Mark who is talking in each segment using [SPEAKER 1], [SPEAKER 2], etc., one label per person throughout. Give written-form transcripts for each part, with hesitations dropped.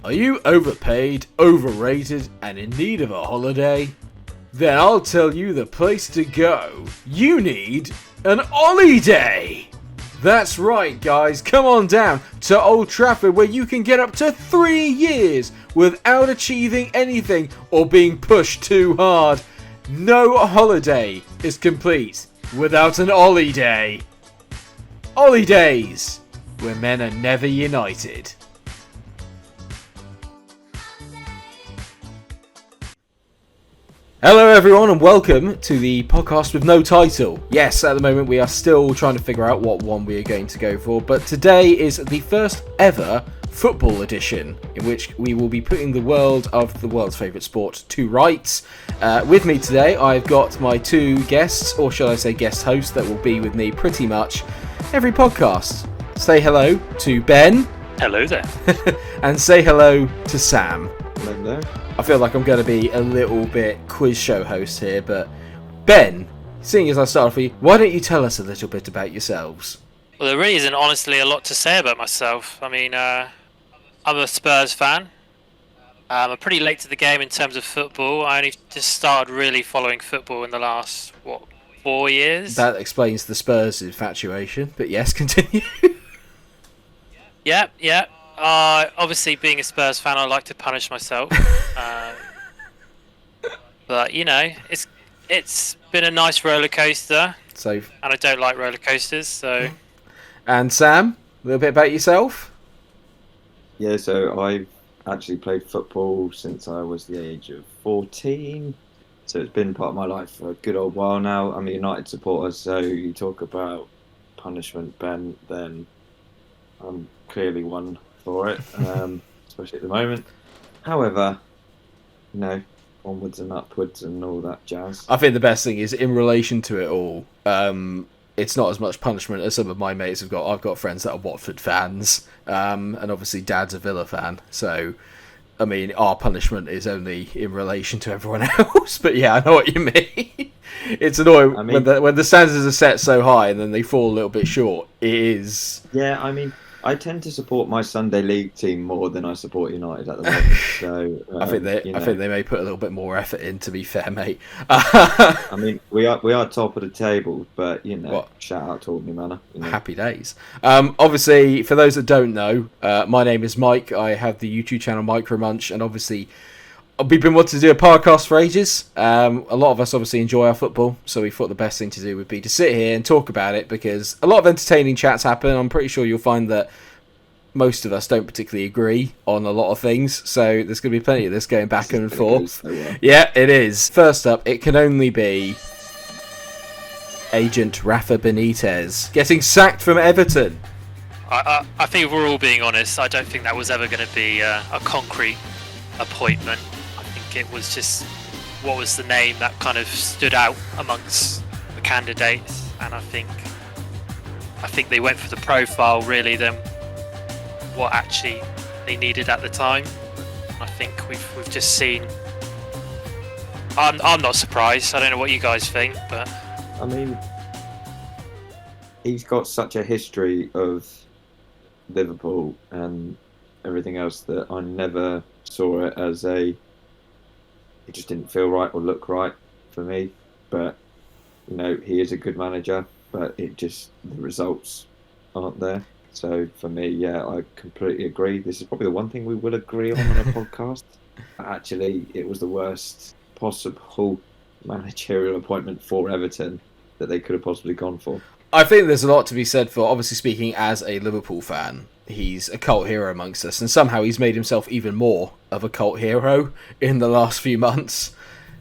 [SPEAKER 1] Are you overpaid, overrated, and in need of a holiday? Then I'll tell you the place to go. You need an holiday! That's right, guys, come on down to Old Trafford where you can get up to 3 years without achieving anything or being pushed too hard. No holiday is complete without an holiday. Holidays, where men are never united. Hello everyone and welcome to the podcast with no title. Yes, at the moment we are still trying to figure out what one we are going to go for, but today is the first ever football edition in which we will be putting the world of the world's favourite sport to rights. With me today I've got my two guests, or shall I say guest hosts, that will be with me pretty much every podcast. Say hello to Ben.
[SPEAKER 2] Hello there.
[SPEAKER 1] And say hello to Sam.
[SPEAKER 3] Hello there.
[SPEAKER 1] I feel like I'm going to be a little bit quiz show host here, but Ben, seeing as I start off with you, why don't you tell us a little bit about yourselves?
[SPEAKER 2] Well, there really isn't honestly a lot to say about myself. I mean, I'm a Spurs fan. I'm pretty late to the game in terms of football. I only just started really following football in the last, 4 years?
[SPEAKER 1] That explains the Spurs infatuation, but yes, continue.
[SPEAKER 2] Yeah. Obviously, being a Spurs fan, I like to punish myself. But you know, it's been a nice roller coaster. And I don't like roller coasters, so.
[SPEAKER 1] And Sam, a little bit about yourself.
[SPEAKER 3] Yeah, so I've actually played football since I was the age of 14. So it's been part of my life for a good old while now. I'm a United supporter, so you talk about punishment, Ben, then I'm clearly one for it, especially at the moment. However, you know, onwards and upwards and all that jazz.
[SPEAKER 1] I think the best thing is, in relation to it all, it's not as much punishment as some of my mates have got. I've got friends that are Watford fans, and obviously Dad's a Villa fan, so I mean, our punishment is only in relation to everyone else. But yeah, I know what you mean. It's annoying when the standards are set so high and then they fall a little bit short. It is.
[SPEAKER 3] Yeah, I mean, I tend to support my Sunday League team more than I support United at the moment. So
[SPEAKER 1] I think they may put a little bit more effort in. To be fair, mate.
[SPEAKER 3] I mean, we are top of the table, but you know, shout out to Albany Manor. You know.
[SPEAKER 1] Happy days. Obviously, for those that don't know, my name is Mike. I have the YouTube channel Munch, and obviously, we've been wanting to do a podcast for ages. A lot of us obviously enjoy our football, so we thought the best thing to do would be to sit here and talk about it, because a lot of entertaining chats happen. I'm pretty sure you'll find that most of us don't particularly agree on a lot of things, so there's going to be plenty of this going back and forth. Yeah, it is. First up, it can only be Agent Rafa Benitez getting sacked from Everton.
[SPEAKER 2] I think we're all being honest. I don't think that was ever going to be a concrete appointment. I think it was just what was the name that kind of stood out amongst the candidates, and I think they went for the profile really than what actually they needed at the time. I think we've just seen. I'm not surprised. I don't know what you guys think, but
[SPEAKER 3] I mean, he's got such a history of Liverpool and everything else that I never saw it as it just didn't feel right or look right for me. But you know, he is a good manager, but the results aren't there. So for me, yeah, I completely agree. This is probably the one thing we will agree on a podcast. Actually, it was the worst possible managerial appointment for Everton that they could have possibly gone for.
[SPEAKER 1] I think there's a lot to be said for, obviously speaking as a Liverpool fan, he's a cult hero amongst us, and somehow he's made himself even more of a cult hero in the last few months.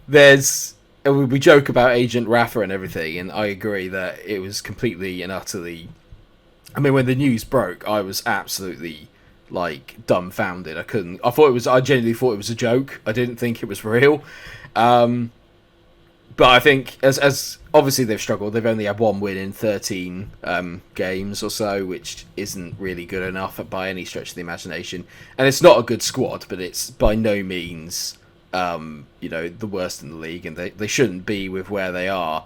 [SPEAKER 1] We joke about Agent Rafa and everything, and I agree that it was completely and utterly. I mean, when the news broke, I was absolutely dumbfounded. I genuinely thought it was a joke. I didn't think it was real. But I think as obviously they've struggled. They've only had one win in 13 games or so, which isn't really good enough by any stretch of the imagination. And it's not a good squad, but it's by no means the worst in the league, and they shouldn't be with where they are.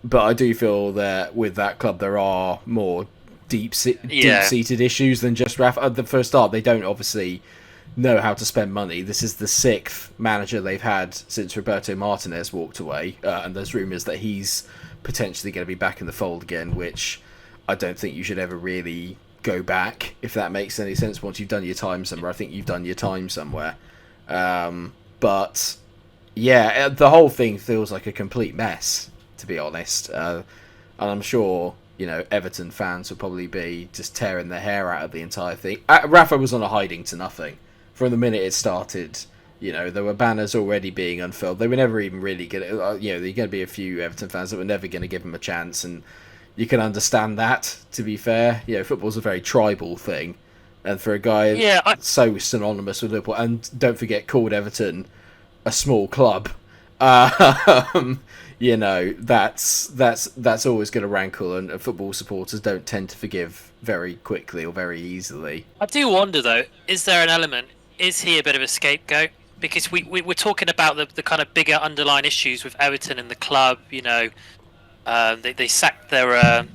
[SPEAKER 1] But I do feel that with that club there are more deep-seated issues than just Rafa. At the first start, they don't obviously know how to spend money. This is the 6th manager they've had since Roberto Martinez walked away, and there's rumours that he's potentially going to be back in the fold again, which I don't think you should ever really go back, if that makes any sense. Once you've done your time somewhere, I think you've done your time somewhere. But yeah, the whole thing feels like a complete mess, to be honest. And I'm sure, you know, Everton fans will probably be just tearing their hair out of the entire thing. Rafa was on a hiding to nothing from the minute it started. You know, there were banners already being unfurled. They were never even really going to, you know, there are going to be a few Everton fans that were never going to give him a chance, and you can understand that, to be fair. You know, football's a very tribal thing. And for a guy so synonymous with Liverpool, and don't forget, called Everton a small club, you know, that's always going to rankle, and football supporters don't tend to forgive very quickly or very easily.
[SPEAKER 2] I do wonder, though, is there an element, is he a bit of a scapegoat? Because we're talking about the kind of bigger underlying issues with Everton and the club, you know. They sacked the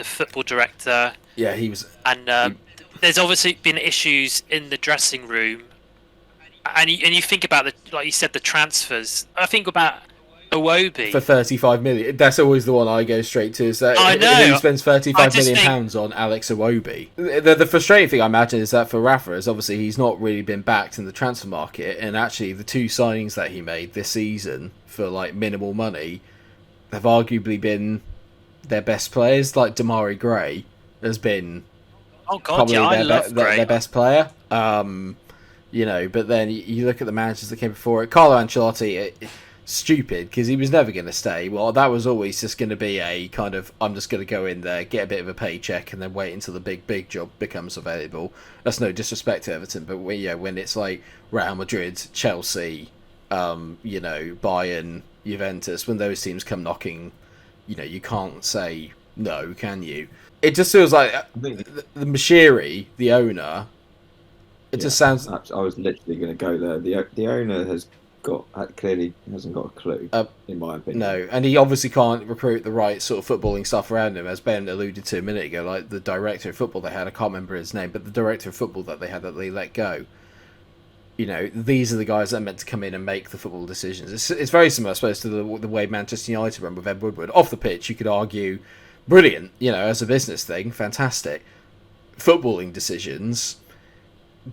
[SPEAKER 2] football director.
[SPEAKER 1] Yeah, he was...
[SPEAKER 2] And there's obviously been issues in the dressing room. And you think about, like you said, the transfers. I think about Iwobi.
[SPEAKER 1] For 35 million. That's always the one I go straight to. Is that
[SPEAKER 2] I know.
[SPEAKER 1] Who spends £35 million pounds on Alex Iwobi? The frustrating thing, I imagine, is that for Rafa, is obviously he's not really been backed in the transfer market. And actually, the 2 signings that he made this season for like minimal money have arguably been their best players. Like Damari Gray has been probably their best player. You know, but then you look at the managers that came before it. Carlo Ancelotti, stupid, because he was never going to stay. Well, that was always just going to be a kind of, I'm just going to go in there, get a bit of a paycheck, and then wait until the big job becomes available. That's no disrespect to Everton, but when it's like Real Madrid, Chelsea, you know, Bayern, Juventus, when those teams come knocking, you know, you can't say no, can you? It just feels like the Mashiri, the owner, it just sounds...
[SPEAKER 3] I was literally going to go there. The owner clearly hasn't got a clue, in my opinion.
[SPEAKER 1] No, and he obviously can't recruit the right sort of footballing stuff around him, as Ben alluded to a minute ago. Like the director of football they had, I can't remember his name, but the director of football that they had that they let go. You know, these are the guys that are meant to come in and make the football decisions. It's very similar, I suppose, to the way Manchester United run with Ed Woodward. Off the pitch, you could argue, brilliant, you know, as a business thing, fantastic. Footballing decisions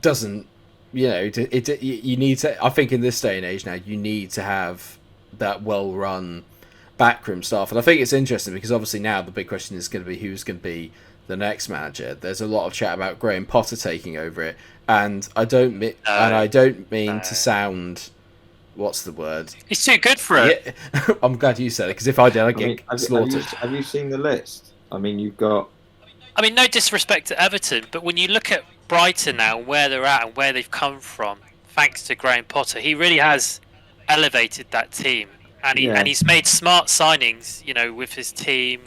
[SPEAKER 1] doesn't, you know, you need to, I think in this day and age now, you need to have that well-run backroom staff. And I think it's interesting because obviously now the big question is going to be who's going to be the next manager. There's a lot of chat about Graham Potter taking over it, and I don't mean to sound, what's the word?
[SPEAKER 2] He's too good for it.
[SPEAKER 1] Yeah, I'm glad you said it, because if I did, I'd get slaughtered.
[SPEAKER 3] Have you seen the list? I mean, you've got...
[SPEAKER 2] I mean, no disrespect to Everton, but when you look at Brighton now, where they're at and where they've come from, thanks to Graham Potter, he really has elevated that team, and he's made smart signings, you know, with his team.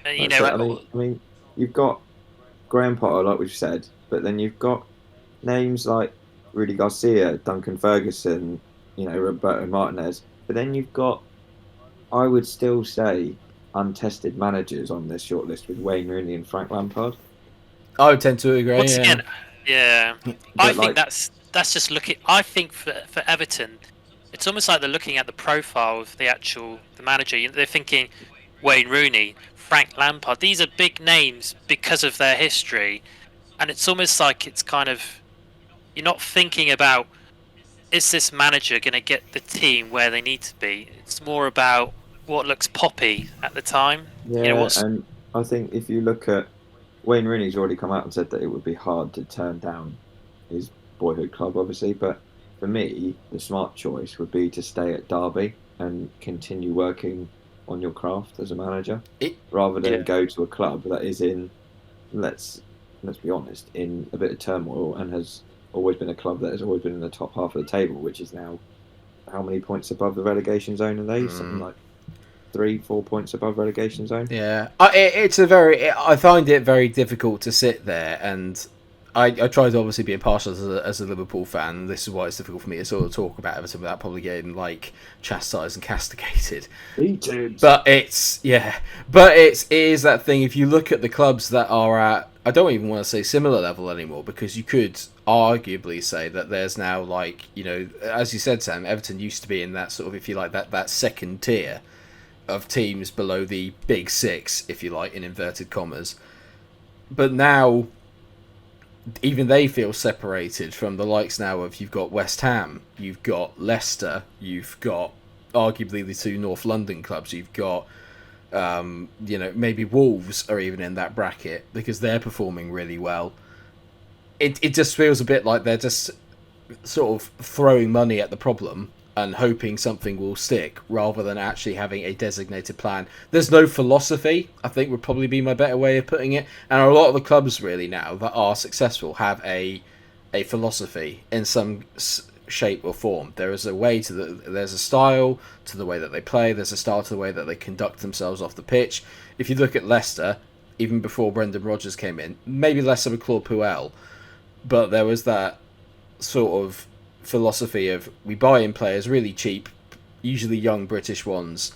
[SPEAKER 2] You know,
[SPEAKER 3] I mean, you've got Graham Potter, like we've said, but then you've got names like Rudy Garcia, Duncan Ferguson, you know, Roberto Martinez, but then you've got, I would still say, untested managers on this shortlist with Wayne Rooney and Frank Lampard.
[SPEAKER 1] I would tend to agree.
[SPEAKER 2] Once again, I think that's just looking. I think for Everton, it's almost like they're looking at the profile of the manager. They're thinking Wayne Rooney, Frank Lampard. These are big names because of their history, and it's almost like it's kind of, you're not thinking about, is this manager going to get the team where they need to be? It's more about what looks poppy at the time.
[SPEAKER 3] Yeah,
[SPEAKER 2] you know,
[SPEAKER 3] and I think if you look at Wayne Rooney's already come out and said that it would be hard to turn down his boyhood club, obviously. But for me, the smart choice would be to stay at Derby and continue working on your craft as a manager, rather than go to a club that is in, let's be honest, in a bit of turmoil and has always been a club that has always been in the top half of the table, which is now how many points above the relegation zone are they? Something like 3-4 points above relegation zone.
[SPEAKER 1] Yeah, I find it very difficult to sit there, and I try to obviously be impartial as a Liverpool fan. This is why it's difficult for me to sort of talk about Everton without probably getting like chastised and castigated. But it is that thing. If you look at the clubs that are at, I don't even want to say similar level anymore, because you could arguably say that there's now, like, you know, as you said, Sam, Everton used to be in that sort of, if you like, that second tier of teams below the big six, if you like, in inverted commas. But now, even they feel separated from the likes now of, you've got West Ham, you've got Leicester, you've got arguably the two North London clubs, you've got maybe Wolves are even in that bracket because they're performing really well. It just feels a bit like they're just sort of throwing money at the problem and hoping something will stick, rather than actually having a designated plan. There's no philosophy, I think would probably be my better way of putting it. And a lot of the clubs really now that are successful have a philosophy in some shape or form. There is a way to there's a style to the way that they play. There's a style to the way that they conduct themselves off the pitch. If you look at Leicester, even before Brendan Rodgers came in, maybe less of a Claude Puel, but there was that sort of philosophy of, we buy in players really cheap, usually young British ones,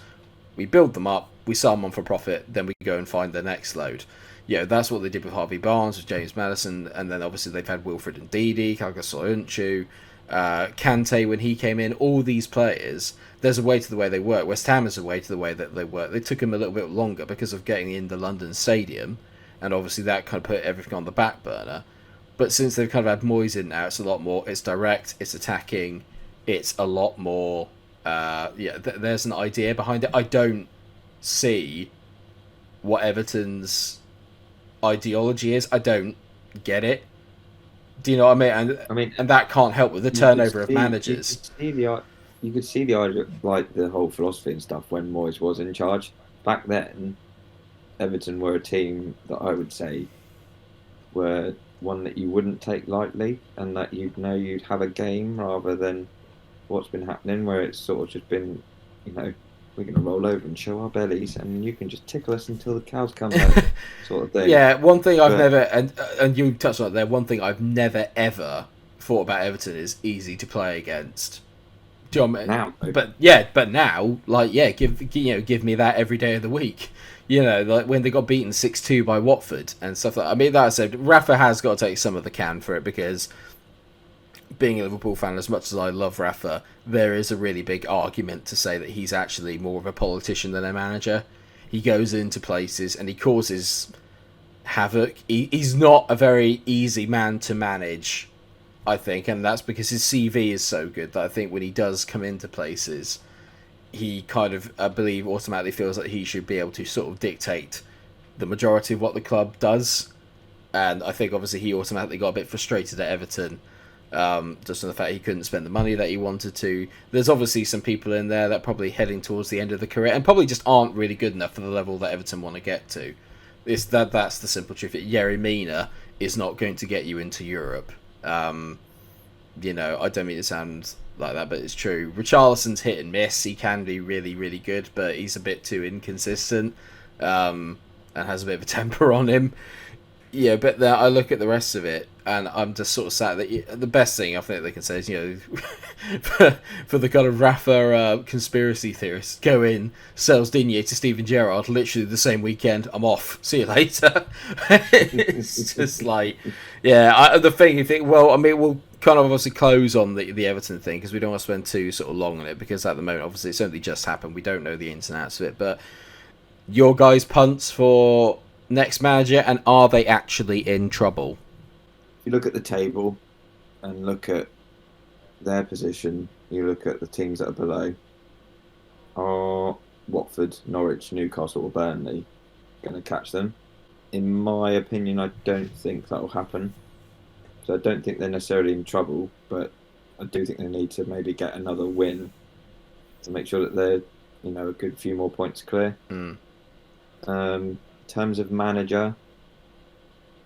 [SPEAKER 1] we build them up, we sell them on for profit, then we go and find the next load. Yeah, that's what they did with Harvey Barnes, with James Maddison, and then obviously they've had Wilfred and Ndidi, Kagasoyuncu, Kante when he came in. All these players, there's a way to the way they work. West Ham is a way to the way that they work. They took him a little bit longer because of getting in the London Stadium, and obviously that kind of put everything on the back burner. But since they've kind of had Moyes in now, it's a lot more, it's direct, it's attacking, it's a lot more, there's an idea behind it. I don't see what Everton's ideology is. I don't get it. Do you know what I mean? And that can't help with the turnover of managers.
[SPEAKER 3] You could see the idea, like the whole philosophy and stuff, when Moyes was in charge. Back then, Everton were a team that I would say were one that you wouldn't take lightly, and that you'd know you'd have a game, rather than what's been happening, where it's sort of just been, you know, we're going to roll over and show our bellies, and you can just tickle us until the cows come home, sort of thing.
[SPEAKER 1] Yeah, one thing I've never, and you touched on it there, one thing I've never ever thought about Everton is easy to play against. Do you know what I mean? But now, like, give me that every day of the week. You know, like when they got beaten 6-2 by Watford and stuff like that. I mean, that said, Rafa has got to take some of the can for it, because being a Liverpool fan, as much as I love Rafa, there is a really big argument to say that he's actually more of a politician than a manager. He goes into places and he causes havoc. He's not a very easy man to manage, I think, and that's because his CV is so good that I think when he does come into places, he kind of, I believe, automatically feels like he should be able to sort of dictate the majority of what the club does. And I think obviously he automatically got a bit frustrated at Everton, just on the fact he couldn't spend the money that he wanted to. There's obviously some people in there that are probably heading towards the end of the career and probably just aren't really good enough for the level that Everton want to get to. That's the simple truth. Yerry Mina is not going to get you into Europe. You know, I don't mean to sound like that, but it's true. Richarlison's hit and miss. He can be really, really good, but he's a bit too inconsistent, and has a bit of a temper on him. Yeah, but then I look at the rest of it, and I'm just sort of sad that the best thing I think they can say is, you know, for the kind of Rafa conspiracy theorists, go in, sells Digne to Steven Gerrard literally the same weekend. I'm off. See you later. It's just like, yeah. The thing you think, well, I mean, we'll kind of obviously close on the Everton thing because we don't want to spend too sort of long on it, because at the moment, obviously, it's only just happened. We don't know the ins and outs of it, but your guys' punts for next manager, and are they actually in trouble?
[SPEAKER 3] If you look at the table and look at their position, you look at the teams that are below, are Watford, Norwich, Newcastle or Burnley going to catch them? In my opinion, I don't think that will happen. So I don't think they're necessarily in trouble, but I do think they need to maybe get another win to make sure that they're, you know, a good few more points clear. In terms of manager,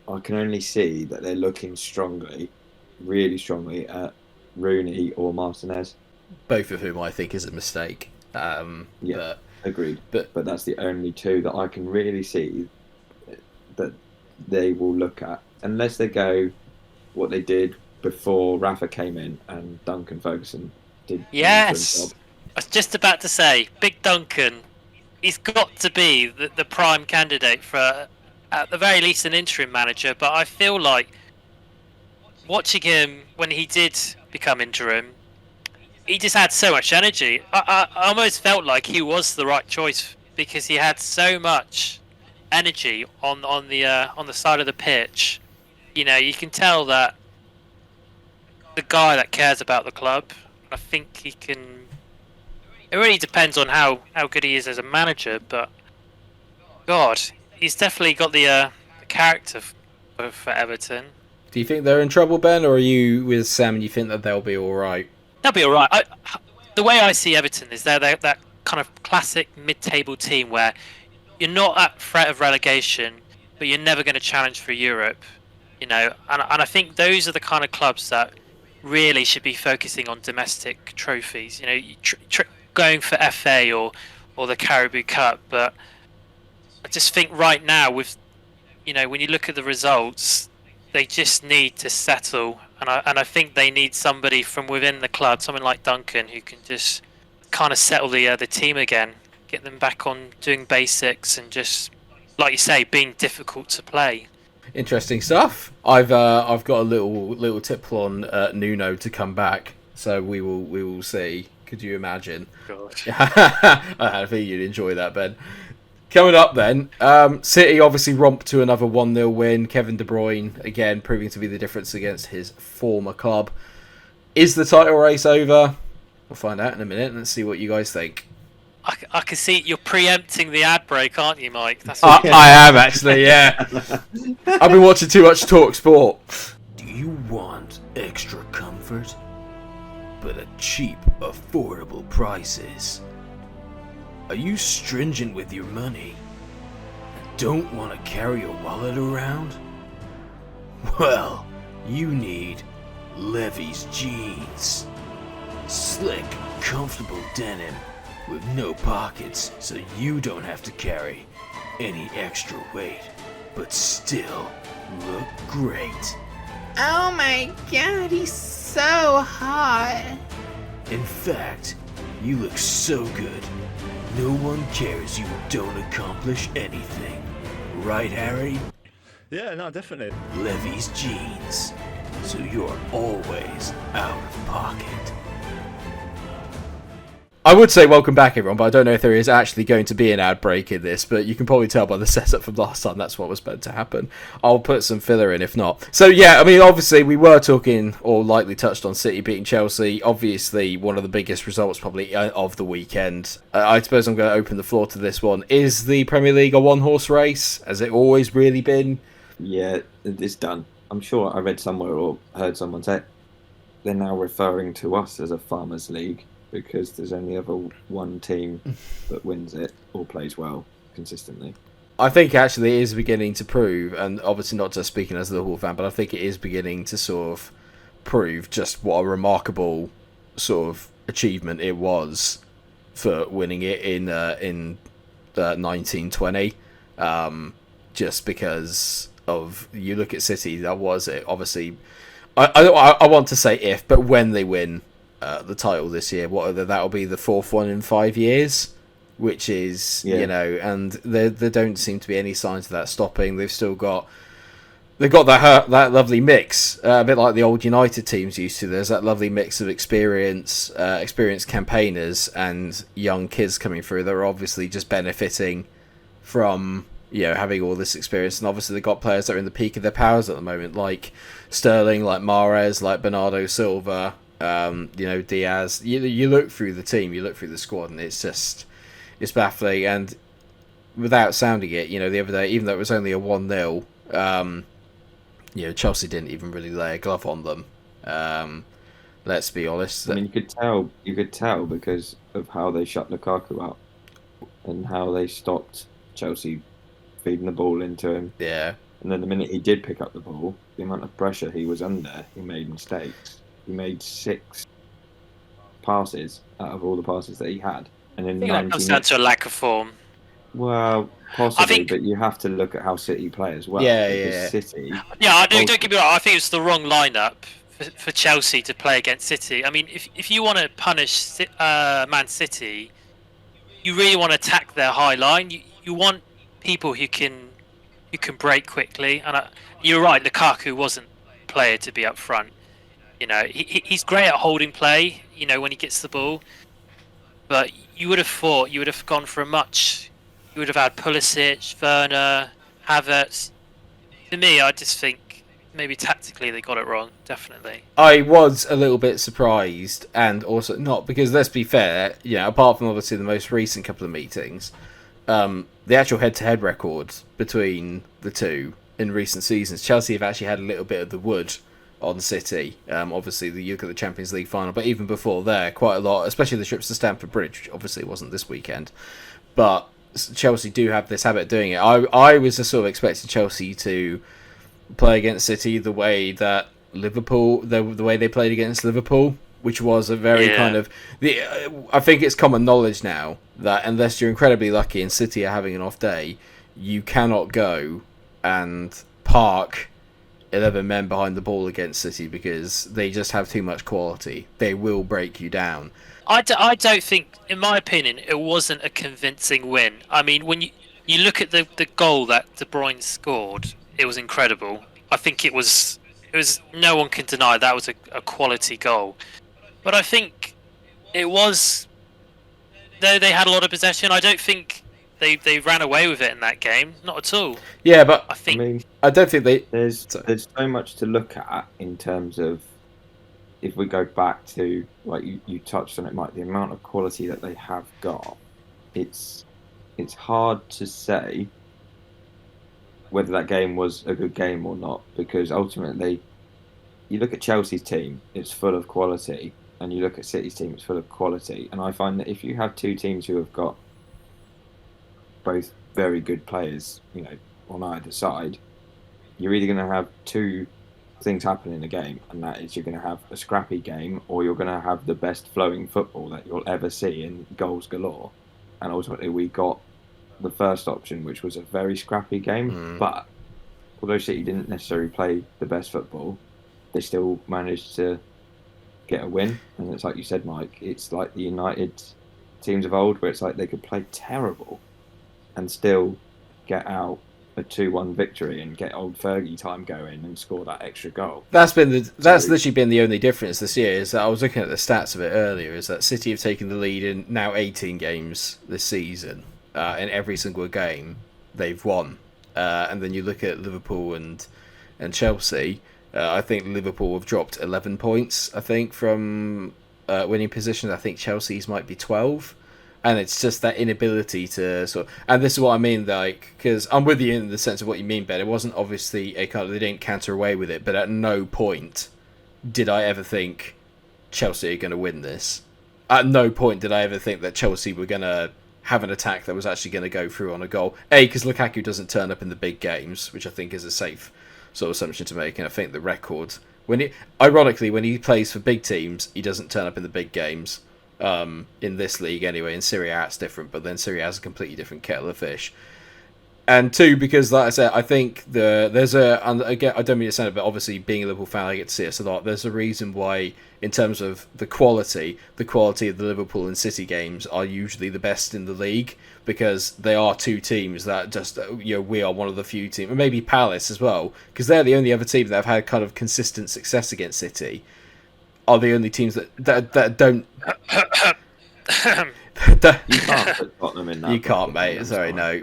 [SPEAKER 3] I can only see that they're looking strongly, really strongly, at Rooney or Martinez.
[SPEAKER 1] Both of whom I think is a mistake.
[SPEAKER 3] Yeah, agreed. But that's the only two that I can really see that they will look at. Unless they go what they did before Rafa came in and Duncan Ferguson did an interim
[SPEAKER 2] Yes,
[SPEAKER 3] job.
[SPEAKER 2] I was just about to say, Big Duncan. He's got to be the prime candidate for, at the very least, an interim manager. But I feel like watching him when he did become interim, he just had so much energy. I almost felt like he was the right choice because he had so much energy on the side of the pitch. You know, you can tell that the guy that cares about the club. I think he can. It really depends on how good he is as a manager, but God, he's definitely got the character for Everton.
[SPEAKER 1] Do you think they're in trouble, Ben, or are you with Sam and you think that they'll be all right?
[SPEAKER 2] They'll be all right. The way I see Everton is they're that kind of classic mid-table team where you're not at threat of relegation, but you're never going to challenge for Europe. You know, and I think those are the kind of clubs that really should be focusing on domestic trophies. You know, going for FA or the Caribou Cup. But I just think right now, with, you know, when you look at the results, they just need to settle. And I think they need somebody from within the club, someone like Duncan, who can just kind of settle the team again, get them back on doing basics and just, like you say, being difficult to play.
[SPEAKER 1] Interesting stuff. I've got a little tip on Nuno to come back, so we will see. Could you imagine?
[SPEAKER 2] Gosh.
[SPEAKER 1] I had a feeling you'd enjoy that, Ben. Coming up then, City obviously romped to another 1-0 win. Kevin De Bruyne, again, proving to be the difference against his former club. Is the title race over? We'll find out in a minute. Let's see what you guys think.
[SPEAKER 2] I can see you're preempting the ad break, aren't you, Mike? That's
[SPEAKER 1] I am, actually, yeah. I've been watching too much Talk Sport. Do you want extra comfort, but at cheap, affordable prices? Are you stringent with your money and don't want to carry a wallet around? Well, you need Levi's jeans. Slick, comfortable denim with no pockets, so you don't have to carry any extra weight, but still look great.
[SPEAKER 4] Oh my god, he's so hot.
[SPEAKER 1] In fact, you look so good, no one cares you don't accomplish anything. Right, Harry?
[SPEAKER 5] Yeah, no, definitely.
[SPEAKER 1] Levi's jeans, so you're always out of pocket. I would say welcome back, everyone, but I don't know if there is actually going to be an ad break in this, but you can probably tell by the setup from last time that's what was meant to happen. I'll put some filler in if not. So yeah, I mean, obviously we were talking, or lightly touched on City beating Chelsea. Obviously one of the biggest results probably of the weekend. I suppose I'm going to open the floor to this one. Is the Premier League a one-horse race? Has it always really been?
[SPEAKER 3] Yeah, it's done. I'm sure I read somewhere or heard someone say they're now referring to us as a farmers' league, because there's only ever one team that wins it or plays well consistently.
[SPEAKER 1] I think actually it is beginning to prove, and obviously not just speaking as a Liverpool fan, but I think it is beginning to sort of prove just what a remarkable sort of achievement it was for winning it in 1920. Just because of, you look at City, that was it. Obviously, I want to say if, but when they win the title this year, that'll be the fourth one in 5 years, which is, you know, and there don't seem to be any signs of that stopping. They've got that lovely mix, a bit like the old United teams used to. There's that lovely mix of experienced campaigners and young kids coming through. They're obviously just benefiting from, you know, having all this experience, and obviously they've got players that are in the peak of their powers at the moment, like Sterling, like Mahrez, like Bernardo Silva. You know, Diaz. You look through the team, you look through the squad, and it's baffling. And without sounding it, you know, the other day, even though it was only a 1-0, you know, Chelsea didn't even really lay a glove on them. Let's be honest.
[SPEAKER 3] I mean, you could tell because of how they shut Lukaku out and how they stopped Chelsea feeding the ball into him.
[SPEAKER 1] Yeah.
[SPEAKER 3] And then the minute he did pick up the ball, the amount of pressure he was under, he made mistakes. He made 6 passes out of all the passes that he had. And in
[SPEAKER 2] I think that comes down to a lack of form.
[SPEAKER 3] Well, possibly,
[SPEAKER 2] think-
[SPEAKER 3] but you have to look at how City play as well.
[SPEAKER 1] Yeah,
[SPEAKER 3] because
[SPEAKER 1] yeah.
[SPEAKER 3] City.
[SPEAKER 2] Yeah, I don't get me wrong. I think it's the wrong lineup for Chelsea to play against City. I mean, if you want to punish Man City, you really want to attack their high line. You want people who can break quickly. And you're right, Lukaku wasn't a player to be up front. You know, he's great at holding play. You know, when he gets the ball, but you would have thought you would have gone for a much. You would have had Pulisic, Werner, Havertz. For me, I just think maybe tactically they got it wrong. Definitely.
[SPEAKER 1] I was a little bit surprised, and also not because, let's be fair, you know, apart from obviously the most recent couple of meetings, the actual head-to-head record between the two in recent seasons, Chelsea have actually had a little bit of the wood on City. Obviously, you look at the Champions League final, but even before there, quite a lot, especially the trips to Stamford Bridge, which obviously it wasn't this weekend, but Chelsea do have this habit of doing it. I was just sort of expecting Chelsea to play against City the way that Liverpool, the way they played against Liverpool, which was a very kind of... I think it's common knowledge now that unless you're incredibly lucky and City are having an off day, you cannot go and park 11 men behind the ball against City because they just have too much quality. They will break you down.
[SPEAKER 2] I don't think, in my opinion, it wasn't a convincing win. I mean, when you look at the goal that De Bruyne scored, it was incredible. I think it was no one can deny that was a quality goal. But I think it was, though they had a lot of possession, I don't think they ran away with it in that game. Not at all.
[SPEAKER 1] Yeah, but
[SPEAKER 2] I
[SPEAKER 3] mean,
[SPEAKER 1] I don't think they...
[SPEAKER 3] there's so much to look at in terms of, if we go back to, like you touched on it, Mike, the amount of quality that they have got, it's hard to say whether that game was a good game or not, because ultimately, you look at Chelsea's team, it's full of quality, and you look at City's team, it's full of quality, and I find that if you have two teams who have got both very good players, you know, on either side, you're either going to have two things happen in a game, and that is you're going to have a scrappy game, or you're going to have the best flowing football that you'll ever see in goals galore. And ultimately we got the first option, which was a very scrappy game, but although City didn't necessarily play the best football, they still managed to get a win. And it's like you said, Mike, it's like the United teams of old, where it's like they could play terrible and still get out a 2-1 victory and get old Fergie time going and score that extra goal.
[SPEAKER 1] That's literally been the only difference this year. Is that I was looking at the stats of it earlier. Is that City have taken the lead in now 18 games this season. In every single game they've won. And then you look at Liverpool and Chelsea. I think Liverpool have dropped 11 points. I think from winning positions. I think Chelsea's might be 12. And it's just that inability to sort of, and this is what I mean, like, because I'm with you in the sense of what you mean, Ben. It wasn't obviously a kind of, they didn't canter away with it, but at no point did I ever think Chelsea are going to win this. At no point did I ever think that Chelsea were going to have an attack that was actually going to go through on a goal. Because Lukaku doesn't turn up in the big games, which I think is a safe sort of assumption to make, and I think the record, ironically, when he plays for big teams, he doesn't turn up in the big games. In this league anyway. In Serie A it's different, but then Serie A is a completely different kettle of fish. And two, because like I said, I think again, I don't mean to sound it, but obviously being a Liverpool fan, I get to see this a lot. There's a reason why, in terms of the quality of the Liverpool and City games are usually the best in the league, because they are two teams that just, you know, we are one of the few teams, and maybe Palace as well, because they're the only other team that have had kind of consistent success against City. Are the only teams that don't.
[SPEAKER 3] You can't put Tottenham in that.
[SPEAKER 1] You can't, mate. Sorry, no.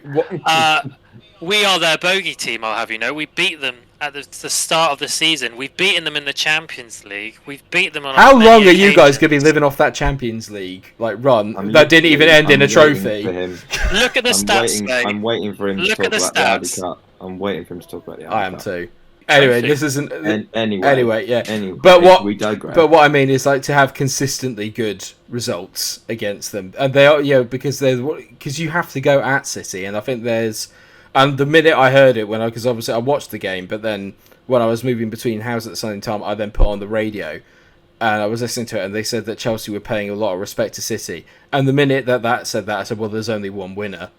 [SPEAKER 2] We are their bogey team, I'll have you know. We beat them at the start of the season. We've beaten them in the Champions League. We've beat them on.
[SPEAKER 1] How long are you guys going to be living off that Champions League run that didn't even end in a trophy?
[SPEAKER 2] Look at the stats.
[SPEAKER 3] I'm waiting for him to talk about the Audi Cup. I'm waiting for him to talk about the Audi Cup.
[SPEAKER 1] I am too. Anyway, this isn't.
[SPEAKER 3] Anyway,
[SPEAKER 1] yeah.
[SPEAKER 3] Anyway,
[SPEAKER 1] but
[SPEAKER 3] we digress.
[SPEAKER 1] But what I mean is, like, to have consistently good results against them, and they are, because you have to go at City, and I think and the minute I heard it, because obviously I watched the game, but then when I was moving between houses at the same time, I then put on the radio, and I was listening to it, and they said that Chelsea were paying a lot of respect to City, and the minute that said that, I said, well, there's only one winner.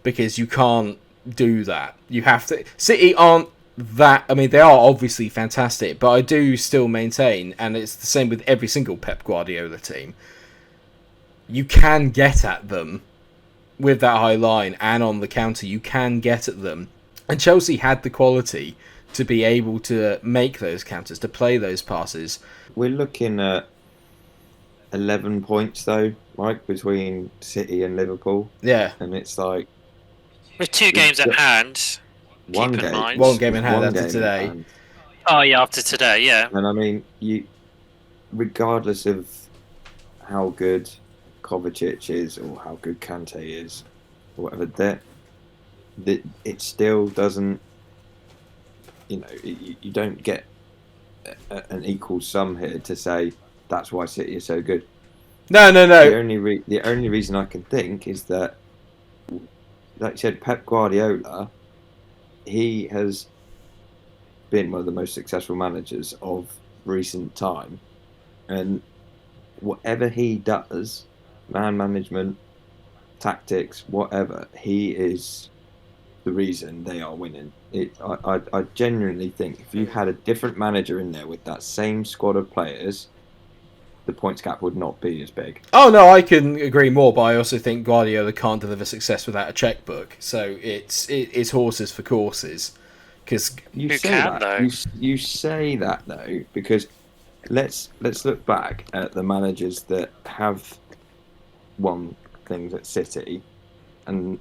[SPEAKER 1] because you can't do that. You have to. City aren't that. I mean, they are obviously fantastic, but I do still maintain, and it's the same with every single Pep Guardiola team. You can get at them with that high line, and on the counter, you can get at them. And Chelsea had the quality to be able to make those counters, to play those passes.
[SPEAKER 3] We're looking at 11 points, though, right, between City and Liverpool.
[SPEAKER 1] Yeah.
[SPEAKER 3] And it's like...
[SPEAKER 2] With 2 games at hand,
[SPEAKER 3] one
[SPEAKER 2] keep in
[SPEAKER 3] game.
[SPEAKER 2] mind.
[SPEAKER 1] One game in hand after today.
[SPEAKER 2] Oh, yeah, after today, yeah.
[SPEAKER 3] And I mean, regardless of how good Kovacic is or how good Kante is, or whatever, that it still doesn't, you don't get an equal sum here to say that's why City is so good.
[SPEAKER 1] No.
[SPEAKER 3] The only reason I can think is that, like you said, Pep Guardiola, he has been one of the most successful managers of recent time, and whatever he does, man management, tactics, whatever, he is the reason they are winning. I genuinely think if you had a different manager in there with that same squad of players, the points gap would not be as big.
[SPEAKER 1] Oh no, I can agree more, but I also think Guardiola can't deliver success without a checkbook. So it's horses for courses. Because
[SPEAKER 3] you say that though, because let's look back at the managers that have won things at City, and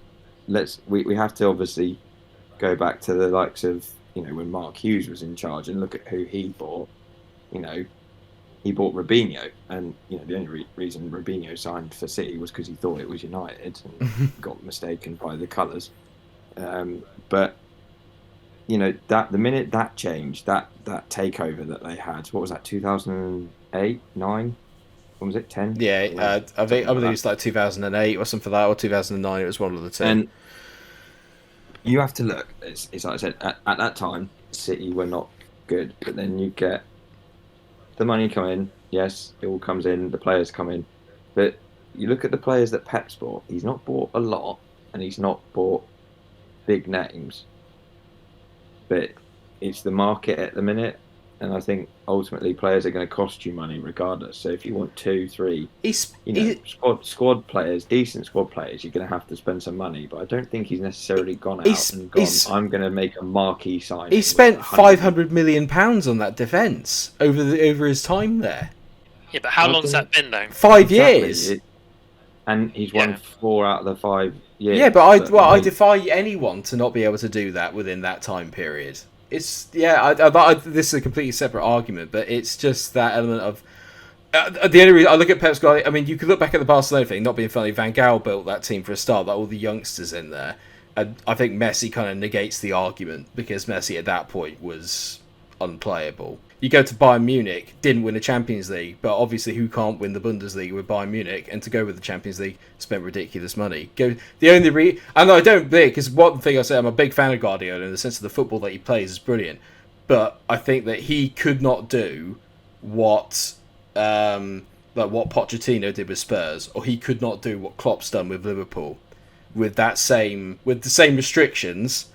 [SPEAKER 3] we have to obviously go back to the likes of when Mark Hughes was in charge and look at who he bought. He bought Robinho, and the only reason Robinho signed for City was because he thought it was United and got mistaken by the colours. But that the minute that changed, that takeover that they had, what was that, 2008, 9? When was it, 10?
[SPEAKER 1] Yeah, I believe it's like 2008 or something like that, or 2009. It was one of the two.
[SPEAKER 3] And you have to look. It's like I said, at that time, City were not good, but then you get the money come in. Yes, it all comes in. The players come in, but you look at the players that Pep's bought. He's not bought a lot, and he's not bought big names. But it's the market at the minute, and I think ultimately players are going to cost you money regardless. So if you want 2, 3, squad players, decent squad players, you're going to have to spend some money. But I don't think he's necessarily gone out and gone, I'm going to make a marquee signing.
[SPEAKER 1] He spent £500 million on that defence over his time there.
[SPEAKER 2] Yeah, but how long's that been though?
[SPEAKER 1] 5 years.
[SPEAKER 3] And he's won 4 out of the 5 years.
[SPEAKER 1] Yeah, but I defy anyone to not be able to do that within that time period. This is a completely separate argument, but it's just that element of the only reason I look at Pep's Guardiola. I mean, you could look back at the Barcelona thing. Not being funny, Van Gaal built that team for a start, like all the youngsters in there. And I think Messi kind of negates the argument because Messi at that point was unplayable. You go to Bayern Munich, didn't win a Champions League, but obviously who can't win the Bundesliga with Bayern Munich? And to go with the Champions League, spent ridiculous money. And I don't believe, because one thing I say, I'm a big fan of Guardiola in the sense of the football that he plays is brilliant, but I think that he could not do what Pochettino did with Spurs, or he could not do what Klopp's done with Liverpool, with the same restrictions.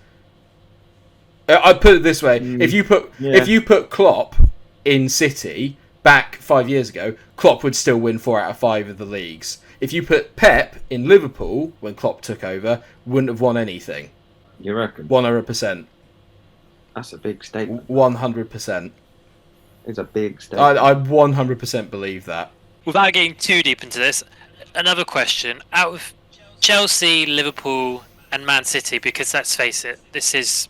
[SPEAKER 1] I'd put it this way: if you put Klopp in City back 5 years ago, Klopp would still win 4 out of 5 of the leagues. If you put Pep in Liverpool when Klopp took over, wouldn't have won anything.
[SPEAKER 3] You reckon?
[SPEAKER 1] 100%.
[SPEAKER 3] That's a big statement.
[SPEAKER 1] 100%.
[SPEAKER 3] It's a big statement.
[SPEAKER 1] I 100% believe that.
[SPEAKER 2] Without getting too deep into this, another question: out of Chelsea, Liverpool, and Man City, because let's face it, this is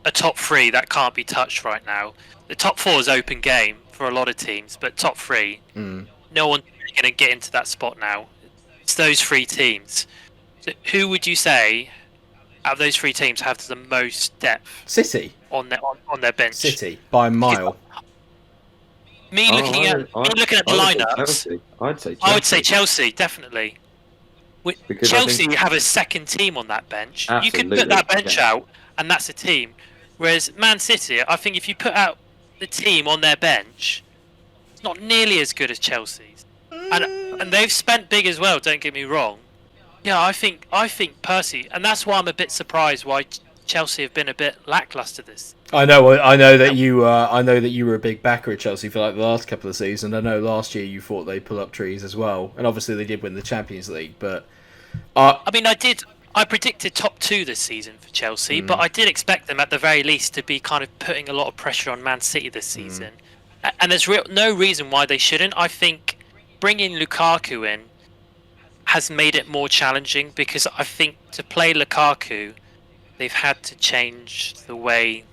[SPEAKER 2] a top 3 that can't be touched right now. The top 4 is open game for a lot of teams, but top 3, no one's going to get into that spot now. It's those 3 teams. So who would you say out of those 3 teams have the most depth?
[SPEAKER 1] City
[SPEAKER 2] on their bench.
[SPEAKER 1] City by a mile.
[SPEAKER 2] Me looking at the lineups,
[SPEAKER 3] I'd say Chelsea.
[SPEAKER 2] I would say Chelsea, definitely. Because Chelsea have a second team on that bench.
[SPEAKER 3] Absolutely,
[SPEAKER 2] you could put that bench out, and that's a team. Whereas Man City, I think if you put out the team on their bench, it's not nearly as good as Chelsea's. And they've spent big as well, don't get me wrong. Yeah, I think Percy, and that's why I'm a bit surprised why Chelsea have been a bit lackluster this.
[SPEAKER 1] I know that you were a big backer at Chelsea for like the last couple of seasons. I know last year you thought they'd pull up trees as well, and obviously they did win the Champions League. But
[SPEAKER 2] I mean, I predicted top 2 this season for Chelsea, but I did expect them at the very least to be kind of putting a lot of pressure on Man City this season. And there's no reason why they shouldn't. I think bringing Lukaku in has made it more challenging because I think to play Lukaku, they've had to change the way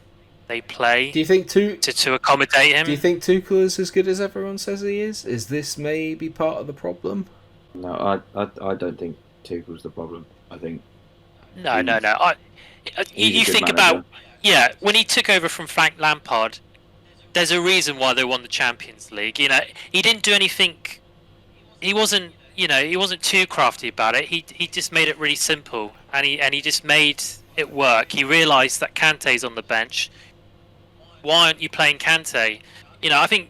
[SPEAKER 2] they play.
[SPEAKER 1] do you think
[SPEAKER 2] to accommodate him?
[SPEAKER 1] Do you think Tuchel is as good as everyone says he is? Is this maybe part of the problem?
[SPEAKER 3] No, I don't think Tuchel's the problem. I think
[SPEAKER 2] No.
[SPEAKER 3] he's
[SPEAKER 2] You
[SPEAKER 3] a good
[SPEAKER 2] think
[SPEAKER 3] manager.
[SPEAKER 2] about when he took over from Frank Lampard. There's a reason why they won the Champions League. You know, he didn't do anything. He wasn't too crafty about it. He just made it really simple, and he just made it work. He realised that Kante's on the bench. Why aren't you playing Kante? You know, I think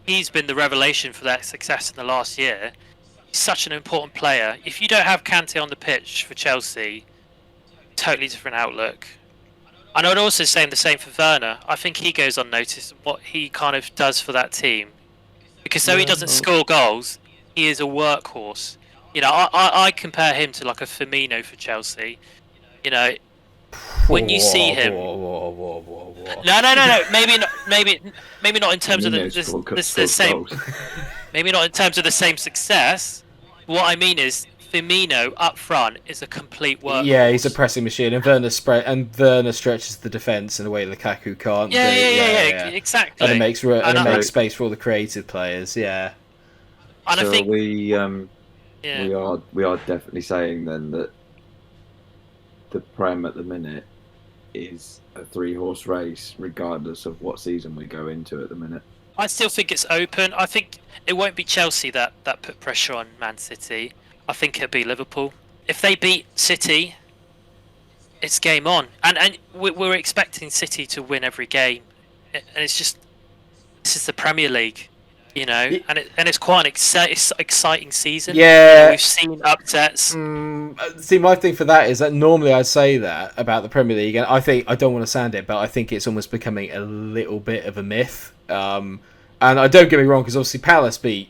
[SPEAKER 2] he's been the revelation for that success in the last year. He's such an important player. If you don't have Kante on the pitch for Chelsea, totally different outlook. And I'd also say the same for Werner. I think he goes unnoticed in what he kind of does for that team. Because though he doesn't score goals, he is a workhorse. You know, I compare him to like a Firmino for Chelsea. You know, when you see him...
[SPEAKER 1] Whoa.
[SPEAKER 2] No. Maybe not in terms of the same...
[SPEAKER 3] goals.
[SPEAKER 2] Maybe not in terms of the same success. What I mean is, Firmino up front is a complete workhorse.
[SPEAKER 1] Yeah, he's a pressing machine, and Werner stretches the defence in a way Lukaku can't.
[SPEAKER 2] Yeah, exactly.
[SPEAKER 1] And it makes space for all the creative players. Yeah.
[SPEAKER 2] And
[SPEAKER 3] So
[SPEAKER 2] I think
[SPEAKER 3] we are definitely saying then that the Prem at the minute is a 3-horse race, regardless of what season we go into at the minute.
[SPEAKER 2] I still think it's open. I think it won't be Chelsea that put pressure on Man City. I think it'll be Liverpool. If they beat City, it's game on. And we're expecting City to win every game. And it's just, this is the Premier League, you know, and it's quite an exciting season.
[SPEAKER 1] Yeah.
[SPEAKER 2] You know, we've seen upsets.
[SPEAKER 1] See, my thing for that is that normally I'd say that about the Premier League, and I don't want to sound it, but I think it's almost becoming a little bit of a myth. And I don't get me wrong, because obviously Palace beat,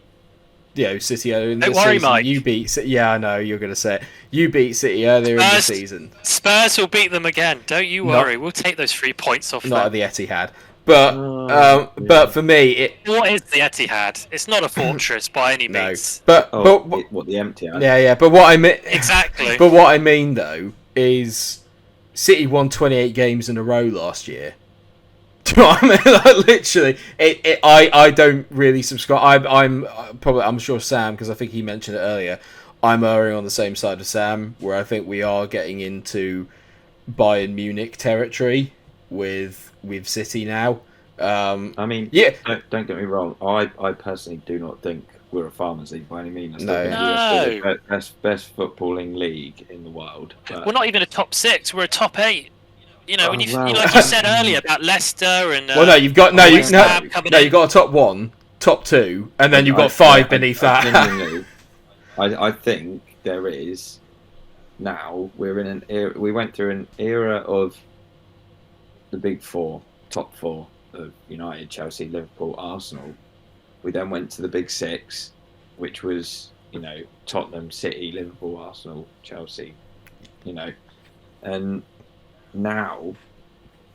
[SPEAKER 1] City in the
[SPEAKER 2] Don't worry,
[SPEAKER 1] season.
[SPEAKER 2] Mike.
[SPEAKER 1] You beat City. Yeah, I know you're going to say it. You beat City earlier in the season.
[SPEAKER 2] Spurs will beat them again. Don't you worry. We'll take those 3 points off
[SPEAKER 1] Not
[SPEAKER 2] them.
[SPEAKER 1] at the Etihad. But for me,
[SPEAKER 2] What is the Etihad? It's not a fortress by any means.
[SPEAKER 1] But
[SPEAKER 3] What the empty ad?
[SPEAKER 1] yeah. But what I mean
[SPEAKER 2] Exactly.
[SPEAKER 1] But what I mean though is City won 28 games in a row last year. Do you know what I mean? Like, literally, I don't really subscribe. I'm sure Sam, because I think he mentioned it earlier. I'm erring on the same side of Sam, where I think we are getting into Bayern Munich territory with City now.
[SPEAKER 3] I mean,
[SPEAKER 1] yeah.
[SPEAKER 3] Don't get me wrong. I personally do not think we're a farmers' league by any means.
[SPEAKER 1] No.
[SPEAKER 3] We're still the best footballing league in the world. But
[SPEAKER 2] We're not even a top 6. We're a top 8. You know,
[SPEAKER 3] wow.
[SPEAKER 2] like you said earlier about Leicester and.
[SPEAKER 1] Well, no, you've got you've got a top 1, top 2, and then you've got 5 beneath that.
[SPEAKER 3] Genuinely, I think there is now. We're in an era. We went through an era of the big 4, top 4 of United, Chelsea, Liverpool, Arsenal. We then went to the big 6, which was Tottenham, City, Liverpool, Arsenal, Chelsea. And now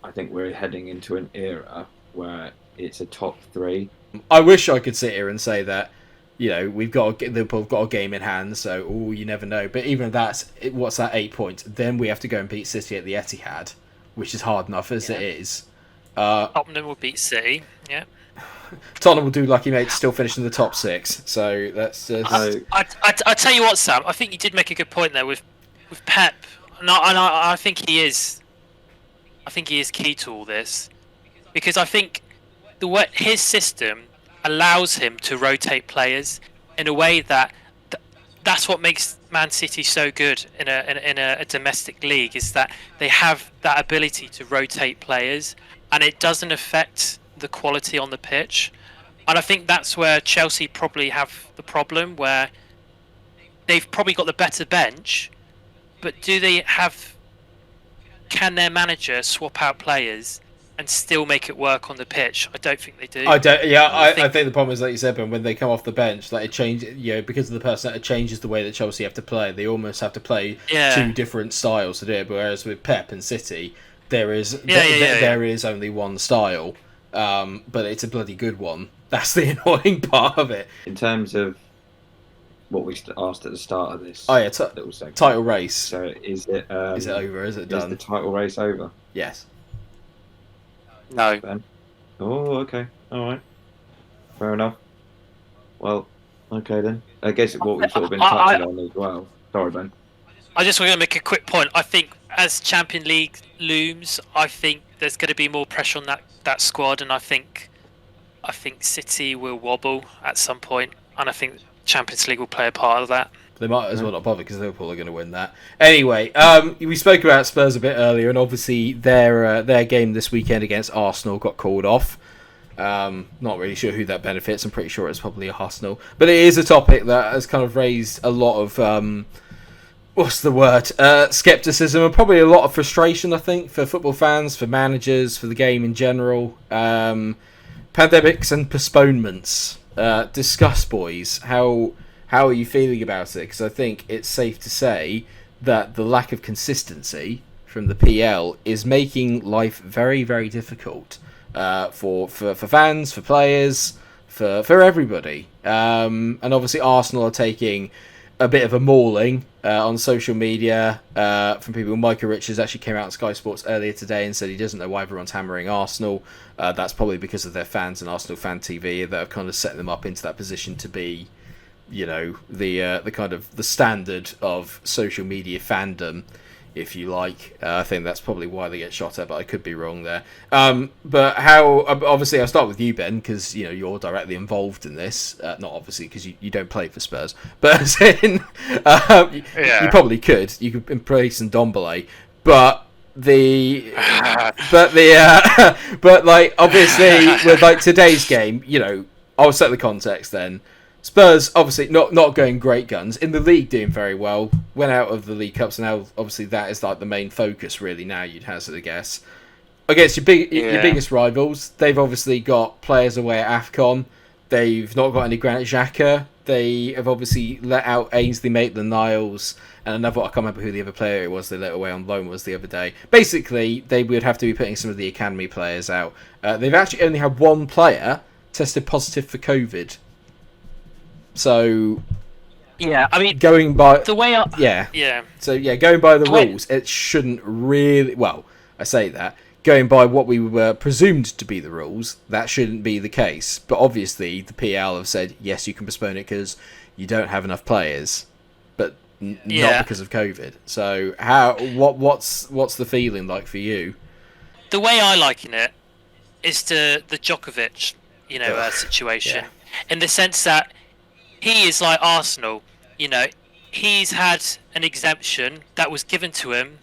[SPEAKER 3] I think we're heading into an era where it's a top 3.
[SPEAKER 1] I wish I could sit here and say that Liverpool have got a game in hand, so you never know. But even what's that 8 points? Then we have to go and beat City at the Etihad, which is hard enough as it is.
[SPEAKER 2] Tottenham will beat City. Yeah.
[SPEAKER 1] Tottenham will do lucky mates, still finish in the top 6. So that's just.
[SPEAKER 2] I tell you what, Sam. I think you did make a good point there with Pep. And I think he is. I think he is key to all this, because I think his system allows him to rotate players in a way that's what makes Man City so good in a domestic league, is that they have that ability to rotate players, and it doesn't affect the quality on the pitch. And I think that's where Chelsea probably have the problem, where they've probably got the better bench, but can their manager swap out players and still make it work on the pitch? I don't think they do.
[SPEAKER 1] I don't. Yeah, I think the problem is, like you said, Ben, when they come off the bench, like it changes. Because of the person, it changes the way that Chelsea have to play. They almost have to play two different styles to do it. But whereas with Pep and City, there is only one style, but it's a bloody good one. That's the annoying part of it.
[SPEAKER 3] In terms of what we asked at the start of this,
[SPEAKER 1] little segment, title race.
[SPEAKER 3] So is it
[SPEAKER 1] over? Is it done?
[SPEAKER 3] Is the title race over?
[SPEAKER 1] Yes.
[SPEAKER 2] No.
[SPEAKER 3] Ben? Oh, okay. All right. Fair enough. Well, okay then. I guess what we've sort of been touching on as well. Sorry, Ben.
[SPEAKER 2] I just want to make a quick point. I think as Champions League looms, I think there's going to be more pressure on that squad, and I think City will wobble at some point, and I think Champions League will play a part of that.
[SPEAKER 1] They might as well not bother because Liverpool are going to win that. Anyway, we spoke about Spurs a bit earlier, and obviously their game this weekend against Arsenal got called off. Not really sure who that benefits. I'm pretty sure it's probably Arsenal. But it is a topic that has kind of raised a lot of, scepticism and probably a lot of frustration, I think, for football fans, for managers, for the game in general. Pandemics and postponements. Discuss, boys. How are you feeling about it? Because I think it's safe to say that the lack of consistency from the PL is making life very, very difficult for fans, for players, for everybody. And obviously Arsenal are taking a bit of a mauling on social media from people. Micah Richards actually came out on Sky Sports earlier today and said he doesn't know why everyone's hammering Arsenal. That's probably because of their fans and Arsenal Fan TV that have kind of set them up into that position to be, the kind of the standard of social media fandom, if you like. I think that's probably why they get shot at, but I could be wrong there. But how? Obviously, I'll start with you, Ben, because you're directly involved in this. Not obviously because you don't play for Spurs, but as in, you probably could. You could embrace and Ndombele, but like obviously with like today's game, I'll set the context then. Spurs obviously not going great guns in the league, doing very well. Went out of the League Cups, and now obviously that is like the main focus really now. You'd hazard a guess against your biggest rivals. They've obviously got players away at AFCON. They've not got any Granit Xhaka. They have obviously let out Ainsley Maitland-Niles and another. I can't remember who the other player it was they let away on loan was the other day. Basically, they would have to be putting some of the academy players out. They've actually only had one player tested positive for COVID. So,
[SPEAKER 2] I mean,
[SPEAKER 1] going by
[SPEAKER 2] the way
[SPEAKER 1] going by the rules, it shouldn't really. Well, I say that going by what we were presumed to be the rules, that shouldn't be the case. But obviously, the PL have said yes, you can postpone it because you don't have enough players, but not because of COVID. So, what's the feeling like for you?
[SPEAKER 2] The way I liken it is to the Djokovic, situation, in the sense that he is like Arsenal. He's had an exemption that was given to him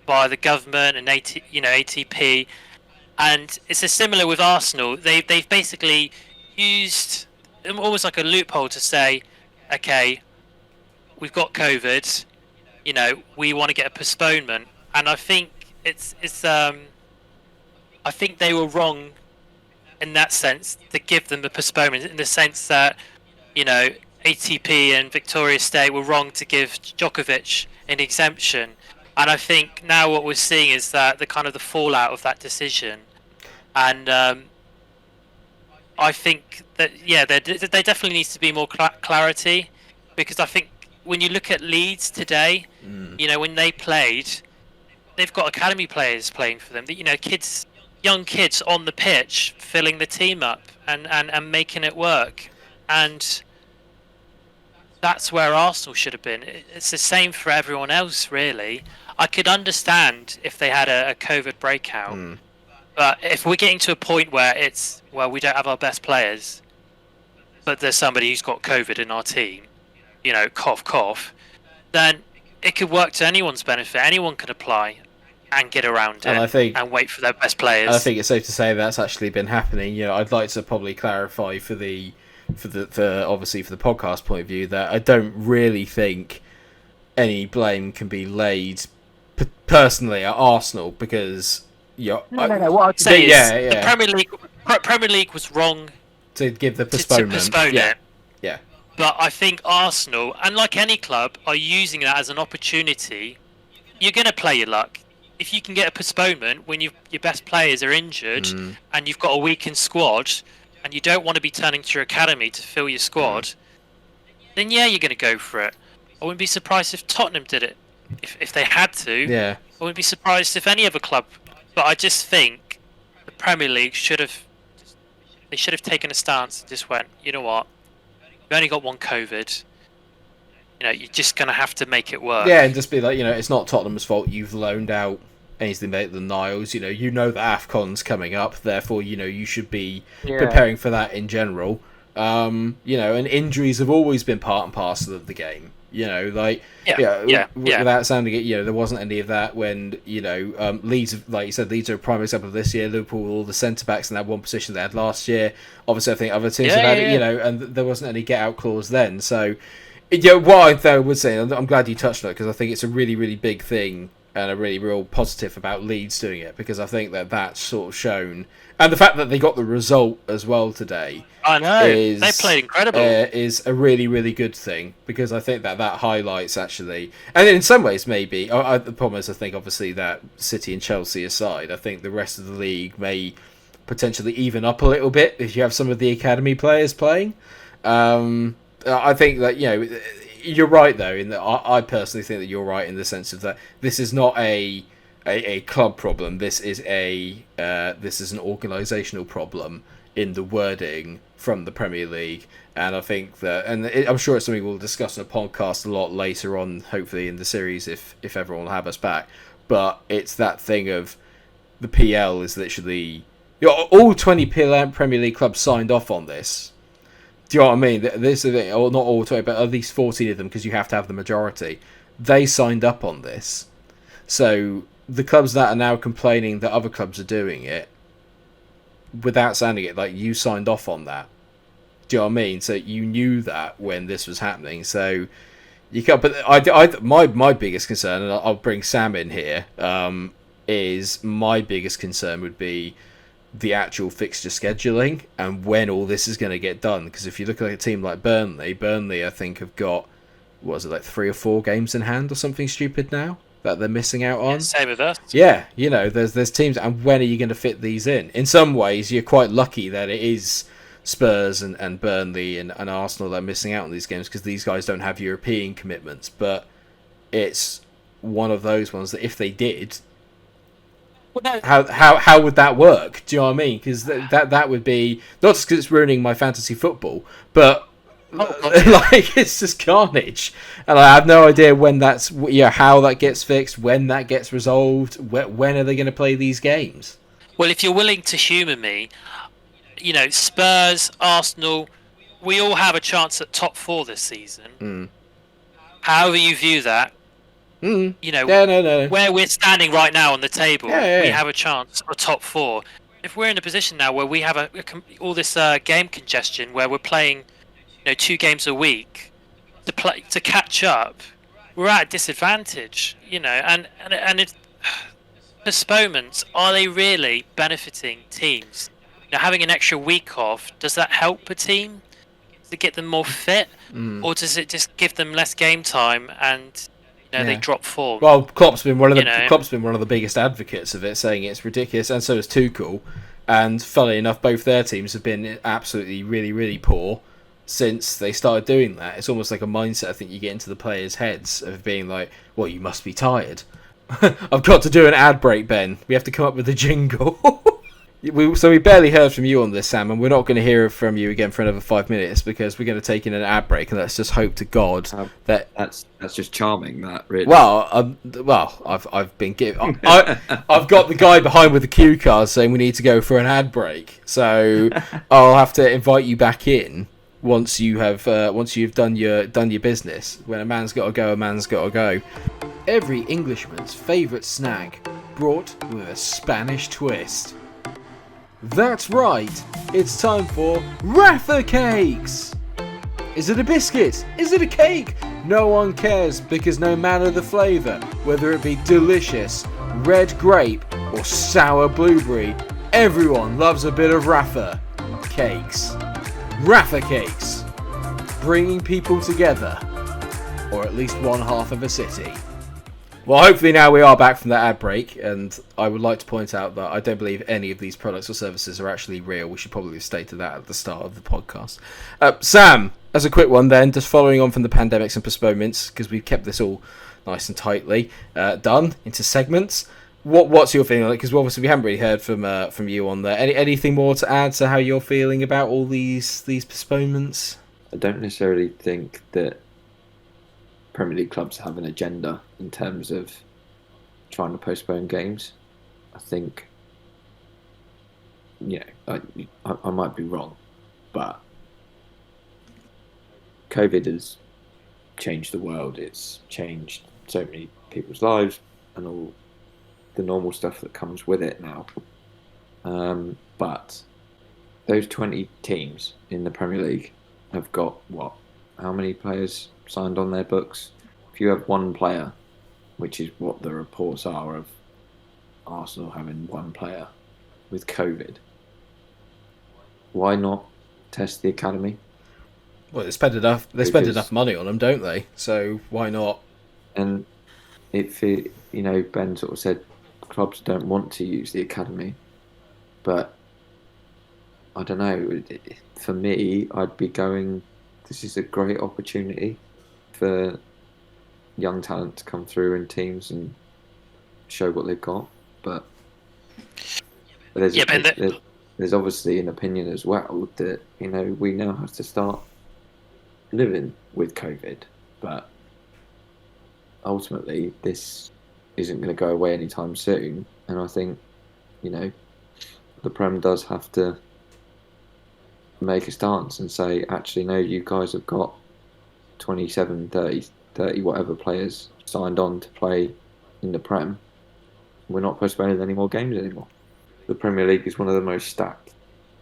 [SPEAKER 2] by the government and ATP, and it's similar with Arsenal. They've basically used almost like a loophole to say, okay, we've got COVID, we want to get a postponement, and I think I think they were wrong in that sense to give them the postponement, in the sense that ATP and Victoria State were wrong to give Djokovic an exemption. And I think now what we're seeing is that the kind of the fallout of that decision. And I think that, there definitely needs to be more clarity, because I think when you look at Leeds today, when they played, they've got academy players playing for them. Young kids on the pitch filling the team up and making it work. And that's where Arsenal should have been. It's the same for everyone else, really. I could understand if they had a COVID breakout, but if we're getting to a point where we don't have our best players, but there's somebody who's got COVID in our team, cough, cough, then it could work to anyone's benefit. Anyone could apply and get around it and wait for their best players.
[SPEAKER 1] I think it's safe to say that's actually been happening. I'd like to probably clarify for the obviously for the podcast point of view, that I don't really think any blame can be laid personally at Arsenal, because
[SPEAKER 2] no. What I'd say is the Premier League was wrong
[SPEAKER 1] to give the postponement.
[SPEAKER 2] To postpone it.
[SPEAKER 1] Yeah.
[SPEAKER 2] But I think Arsenal, and like any club, are using that as an opportunity. You're going to play your luck. If you can get a postponement when your best players are injured and you've got a weakened squad and you don't want to be turning to your academy to fill your squad, then yeah, you're going to go for it. I wouldn't be surprised if Tottenham did it, if they had to.
[SPEAKER 1] Yeah.
[SPEAKER 2] I wouldn't be surprised if any other club. But I just think the Premier League should have taken a stance and just went, you know what, we've only got one COVID. You know, you're just going to have to make it work.
[SPEAKER 1] Yeah, and just be like, it's not Tottenham's fault you've loaned out anything like the Niles. You know that AFCON's coming up, therefore, you should be preparing for that in general. And injuries have always been part and parcel of the game. Without sounding it, there wasn't any of that when, Leeds, like you said, Leeds are a prime example of this year. Liverpool, all the centre-backs in that one position they had last year. Obviously, I think other teams have had it, and there wasn't any get-out clause then. So, what I would say, I'm glad you touched on it, because I think it's a really, really big thing and a really real positive about Leeds doing it, because I think that's sort of shown, and the fact that they got the result as well today.
[SPEAKER 2] I know, they played incredible.
[SPEAKER 1] Is a really, really good thing, because I think that highlights actually, and in some ways maybe, the problem is I think obviously that City and Chelsea aside, I think the rest of the league may potentially even up a little bit if you have some of the academy players playing. I think that, you're right though, in that I personally think that you're right in the sense of that this is not a club problem. This is an organisational problem in the wording from the Premier League, and I think that, I'm sure it's something we'll discuss in a podcast a lot later on, hopefully in the series if everyone will have us back. But it's that thing of the PL is literally, all 20 Premier League clubs signed off on this. Do you know what I mean? This is, or not all 20, but at least 14 of them, because you have to have the majority. They signed up on this. So the clubs that are now complaining that other clubs are doing it, without sounding it, like, you signed off on that. Do you know what I mean? So you knew that when this was happening. So you can't. But my biggest concern, and I'll bring Sam in here, is my biggest concern would be the actual fixture scheduling and when all this is going to get done. Because if you look at a team like Burnley I think have got, what is it, like 3 or 4 games in hand or something stupid now that they're missing out on.
[SPEAKER 2] Same with us.
[SPEAKER 1] Yeah, there's teams, and when are you going to fit these in? In some ways, you're quite lucky that it is Spurs and Burnley and Arsenal that are missing out on these games, because these guys don't have European commitments. But it's one of those ones that if they did, how would that work? Do you know what I mean? Because that would be, not just because it's ruining my fantasy football, but like, it's just carnage, and I have no idea when how that gets fixed, when that gets resolved, when are they going to play these games?
[SPEAKER 2] Well, if you're willing to humour me, Spurs, Arsenal, we all have a chance at top 4 this season. However you view that, no. Where we're standing right now on the table, we have a chance for top 4. If we're in a position now where we have all this game congestion, where we're playing 2 games a week to catch up, we're at a disadvantage, and it's, postponements, are they really benefiting teams? Having an extra week off, does that help a team to get them more fit, or does it just give them less game time and they drop form?
[SPEAKER 1] Well, Klopp's been one of the biggest advocates of it, saying it's ridiculous, and so is Tuchel. And funnily enough, both their teams have been absolutely really, really poor since they started doing that. It's almost like a mindset I think you get into the players' heads of being like, well, you must be tired. I've got to do an ad break, Ben. We have to come up with a jingle. So we barely heard from you on this, Sam, and we're not going to hear from you again for another 5 minutes, because we're going to take in an ad break, and let's just hope to God that
[SPEAKER 3] that's just charming. That really.
[SPEAKER 1] Well, I've been given. I've got the guy behind with the cue card saying we need to go for an ad break, so I'll have to invite you back in once you've done your business. When a man's got to go, a man's got to go. Every Englishman's favourite snack, brought with a Spanish twist. That's right, it's time for Rafa Cakes! Is it a biscuit? Is it a cake? No one cares because no matter the flavour, whether it be delicious, red grape or sour blueberry, everyone loves a bit of Rafa Cakes. Rafa Cakes, bringing people together, or at least one half of a city. Well, hopefully now we are back from that ad break, and I would like to point out that I don't believe any of these products or services are actually real. We should probably have stated that at the start of the podcast. Sam, as a quick one then, just following on from the pandemics and postponements, because we've kept this all nice and tightly done into segments. What's your feeling? Because obviously we haven't really heard from you on there. Anything more to add to how you're feeling about all these postponements?
[SPEAKER 3] I don't necessarily think that Premier League clubs have an agenda in terms of trying to postpone games. I think, I might be wrong, but COVID has changed the world. It's changed so many people's lives and all the normal stuff that comes with it now. But those 20 teams in the Premier League have got, how many players signed on their books? If you have one player, which is what the reports are of Arsenal having one player with COVID, why not test the academy?
[SPEAKER 1] Well, they spend enough money on them, don't they? So why not?
[SPEAKER 3] And Ben sort of said clubs don't want to use the academy, but I don't know. For me, I'd be going, this is a great opportunity for young talent to come through in teams and show what they've got. But there's obviously an opinion as well that, we now have to start living with COVID. But ultimately, this isn't going to go away anytime soon. And I think, the Prem does have to make a stance and say, actually, no, you guys have got 27, 30 whatever players signed on to play in the Prem. We're not postponing any more games anymore. The Premier League is one of the most stacked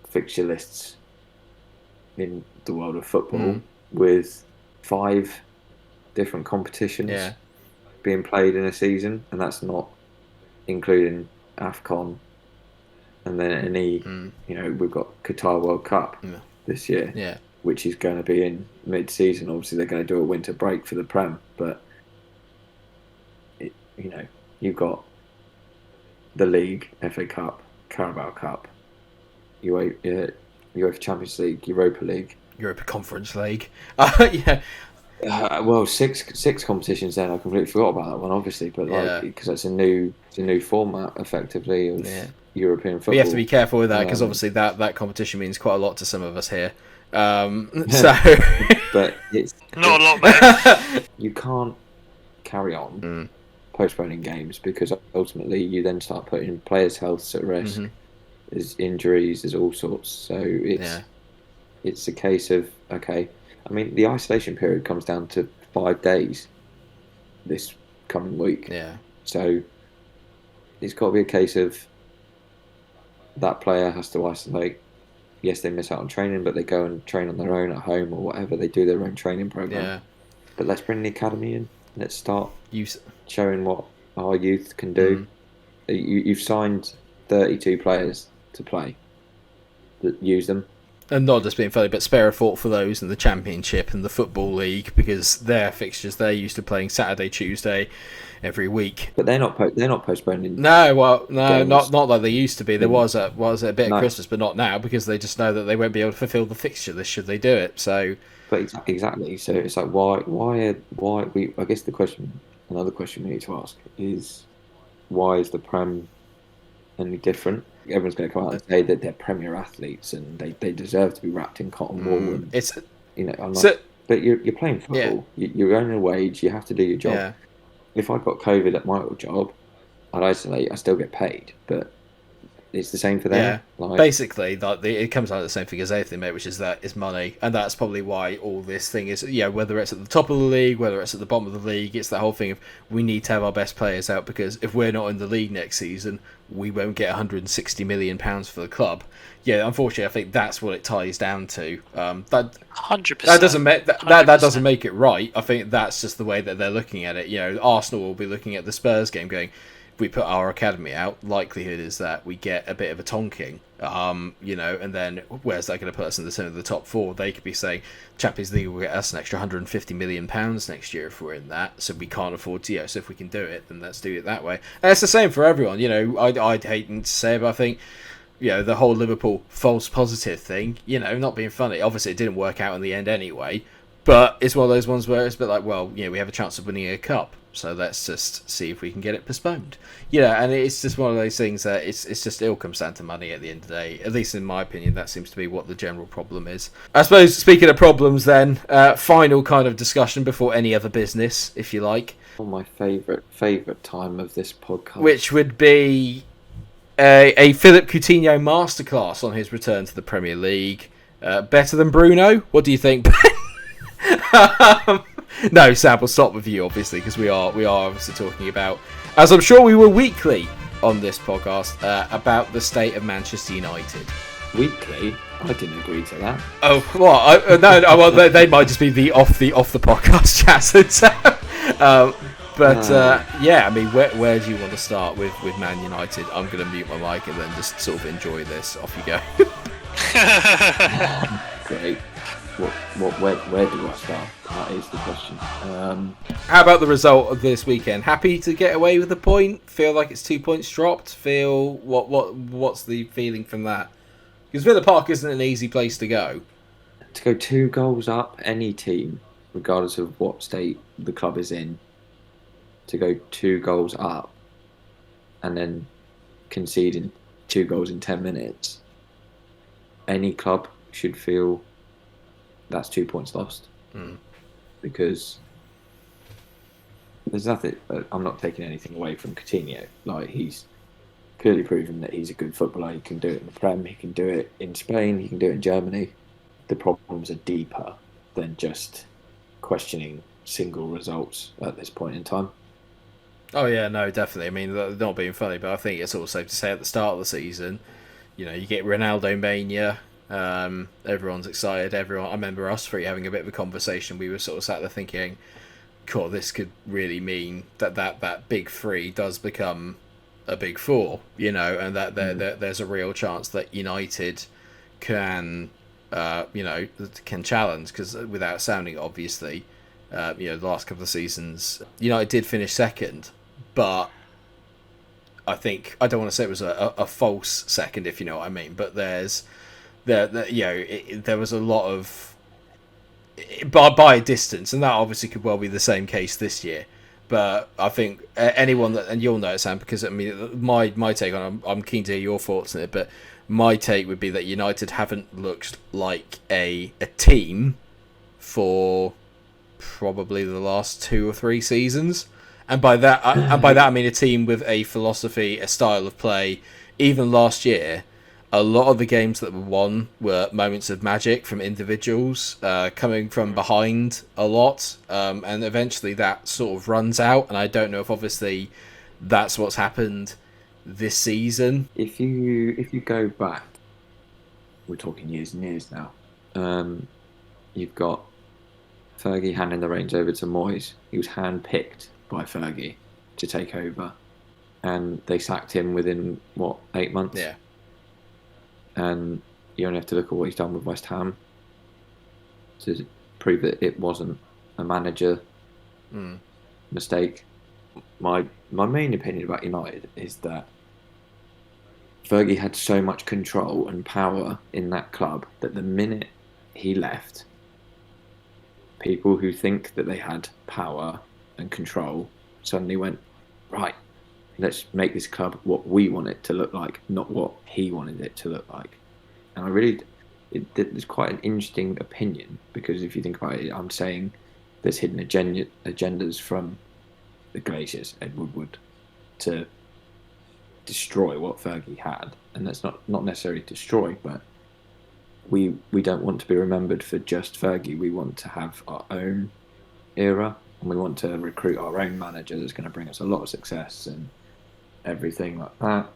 [SPEAKER 3] fixture lists in the world of football, with 5 different competitions being played in a season, and that's not including AFCON, and then we've got Qatar World Cup this year, which is going to be in mid-season. Obviously, they're going to do a winter break for the Prem, but you've got the League, FA Cup, Carabao Cup, UEFA Champions League, Europa League,
[SPEAKER 1] Europa Conference League.
[SPEAKER 3] Well, six competitions. Then I completely forgot about that one, obviously, but because it's a new format, effectively, of European football.
[SPEAKER 1] We have to be careful with that because obviously that competition means quite a lot to some of us here. So,
[SPEAKER 3] but it's
[SPEAKER 2] not a lot, mate.
[SPEAKER 3] You can't carry on postponing games because ultimately you then start putting players' health at risk. There's injuries, there's all sorts. So it's a case of, okay, I mean, the isolation period comes down to 5 days this coming week.
[SPEAKER 1] Yeah.
[SPEAKER 3] So it's got to be a case of that player has to isolate. Yes, they miss out on training, but they go and train on their own at home or whatever. They do their own training program. Yeah. But let's bring the academy in. Let's start showing what our youth can do. You've signed 32 players to play. Use them.
[SPEAKER 1] And not just being funny, but spare a thought for those in the Championship and the Football League, because their fixtures, they're used to playing Saturday, Tuesday every week.
[SPEAKER 3] But they're not postponing.
[SPEAKER 1] No, not like they used to be. There was a bit of Christmas, but not now, because they just know that they won't be able to fulfil the fixture list should they do it. So,
[SPEAKER 3] but exactly. So it's like why we? I guess another question we need to ask is, why is the Prem any different? Everyone's going to come out and say that they're Premier athletes and they deserve to be wrapped in cotton wool. And
[SPEAKER 1] it's
[SPEAKER 3] but you're playing football. You're earning a wage. You have to do your job. If I got COVID at my old job, I'd isolate. I still get paid, but it's the same for them.
[SPEAKER 1] Yeah, basically, it comes out of the same thing as anything, mate, which is that it's money, and that's probably why all this thing is. Yeah, whether it's at the top of the league, whether it's at the bottom of the league, it's that whole thing of we need to have our best players out because if we're not in the league next season, we won't get 160 million pounds for the club. Yeah, unfortunately, I think that's what it ties down to. That
[SPEAKER 2] 100%.
[SPEAKER 1] That doesn't make that doesn't make it right. I think that's just the way that they're looking at it. You know, Arsenal will be looking at the Spurs game, going, if we put our academy out, likelihood is that we get a bit of a tonking. You know, and then where's that going to put us in the center of the top four? They could be saying Champions League will get us an extra 150 million pounds next year if we're in that. So we can't afford to. So if we can do it, then let's do it that way. And it's the same for everyone. You know, I'd hate to say, but I think, you know, the whole Liverpool false positive thing, you know, not being funny. Obviously, it didn't work out in the end anyway. But it's one of those ones where it's a bit like, well, you know, we have a chance of winning a cup, so let's just see if we can get it postponed. Yeah, and it's just one of those things that it's just, it all comes down to money at the end of the day. At least in my opinion, that seems to be what the general problem is. I suppose, speaking of problems then, final kind of discussion before any other business, if you like.
[SPEAKER 3] My favourite time of this podcast.
[SPEAKER 1] Which would be a Philip Coutinho masterclass on his return to the Premier League. Better than Bruno? What do you think, Ben? No, Sam, we'll stop with you, obviously, because we are obviously talking about, as I'm sure we will weekly on this podcast, about the state of Manchester United.
[SPEAKER 3] Weekly? I didn't agree to that.
[SPEAKER 1] Oh, what? No, well, they might just be the off the podcast chats. Yeah, I mean, where do you want to start with Man United? I'm going to mute my mic and then just sort of enjoy this. Off you go.
[SPEAKER 3] Great. Where do I start? That is the question.
[SPEAKER 1] How about the result of this weekend? Happy to get away with the point? Feel like it's 2 points dropped? Feel what's the feeling from that? Because Villa Park isn't an easy place to go.
[SPEAKER 3] To go 2 goals up, any team, regardless of what state the club is in, to go 2 goals up and then conceding 2 goals in 10 minutes, any club should feel that's 2 points lost. Because there's nothing. I'm not taking anything away from Coutinho. Like, he's clearly proven that he's a good footballer. He can do it in the Prem. He can do it in Spain. He can do it in Germany. The problems are deeper than just questioning single results at this point in time.
[SPEAKER 1] Oh yeah, no, definitely. I mean, not being funny, but I think it's also safe to say at the start of the season, you know, you get Ronaldo mania. Everyone's excited. I remember us three having a bit of a conversation. We were sort of sat there thinking, "Cool, this could really mean that big 3 does become a big 4," you know, and that there's a real chance that United can challenge, because without sounding obviously, the last couple of seasons United did finish second, but I think, I don't want to say it was a false second, if you know what I mean, but there was a lot of, by a distance, and that obviously could well be the same case this year. But I think anyone that, and you'll know it, Sam, because I mean, my take on it, I'm keen to hear your thoughts on it, but my take would be that United haven't looked like a team for probably the last 2 or 3 seasons, and by that I mean a team with a philosophy, a style of play. Even last year, a lot of the games that were won were moments of magic from individuals coming from behind a lot, and eventually that sort of runs out. And I don't know if obviously that's what's happened this season.
[SPEAKER 3] If you go back, we're talking years and years now. You've got Fergie handing the reins over to Moyes. He was handpicked by Fergie to take over, and they sacked him within 8 months.
[SPEAKER 1] Yeah.
[SPEAKER 3] And you only have to look at what he's done with West Ham to prove that it wasn't a manager mistake. My main opinion about United is that Fergie had so much control and power in that club that the minute he left, people who think that they had power and control suddenly went, right, let's make this club what we want it to look like, not what he wanted it to look like. And it's quite an interesting opinion, because if you think about it, I'm saying there's hidden agendas from the Glaciers, Ed Woodward, to destroy what Fergie had, and that's not necessarily destroy, but we don't want to be remembered for just Fergie. We want to have our own era, and we want to recruit our own manager that's going to bring us a lot of success and everything like that.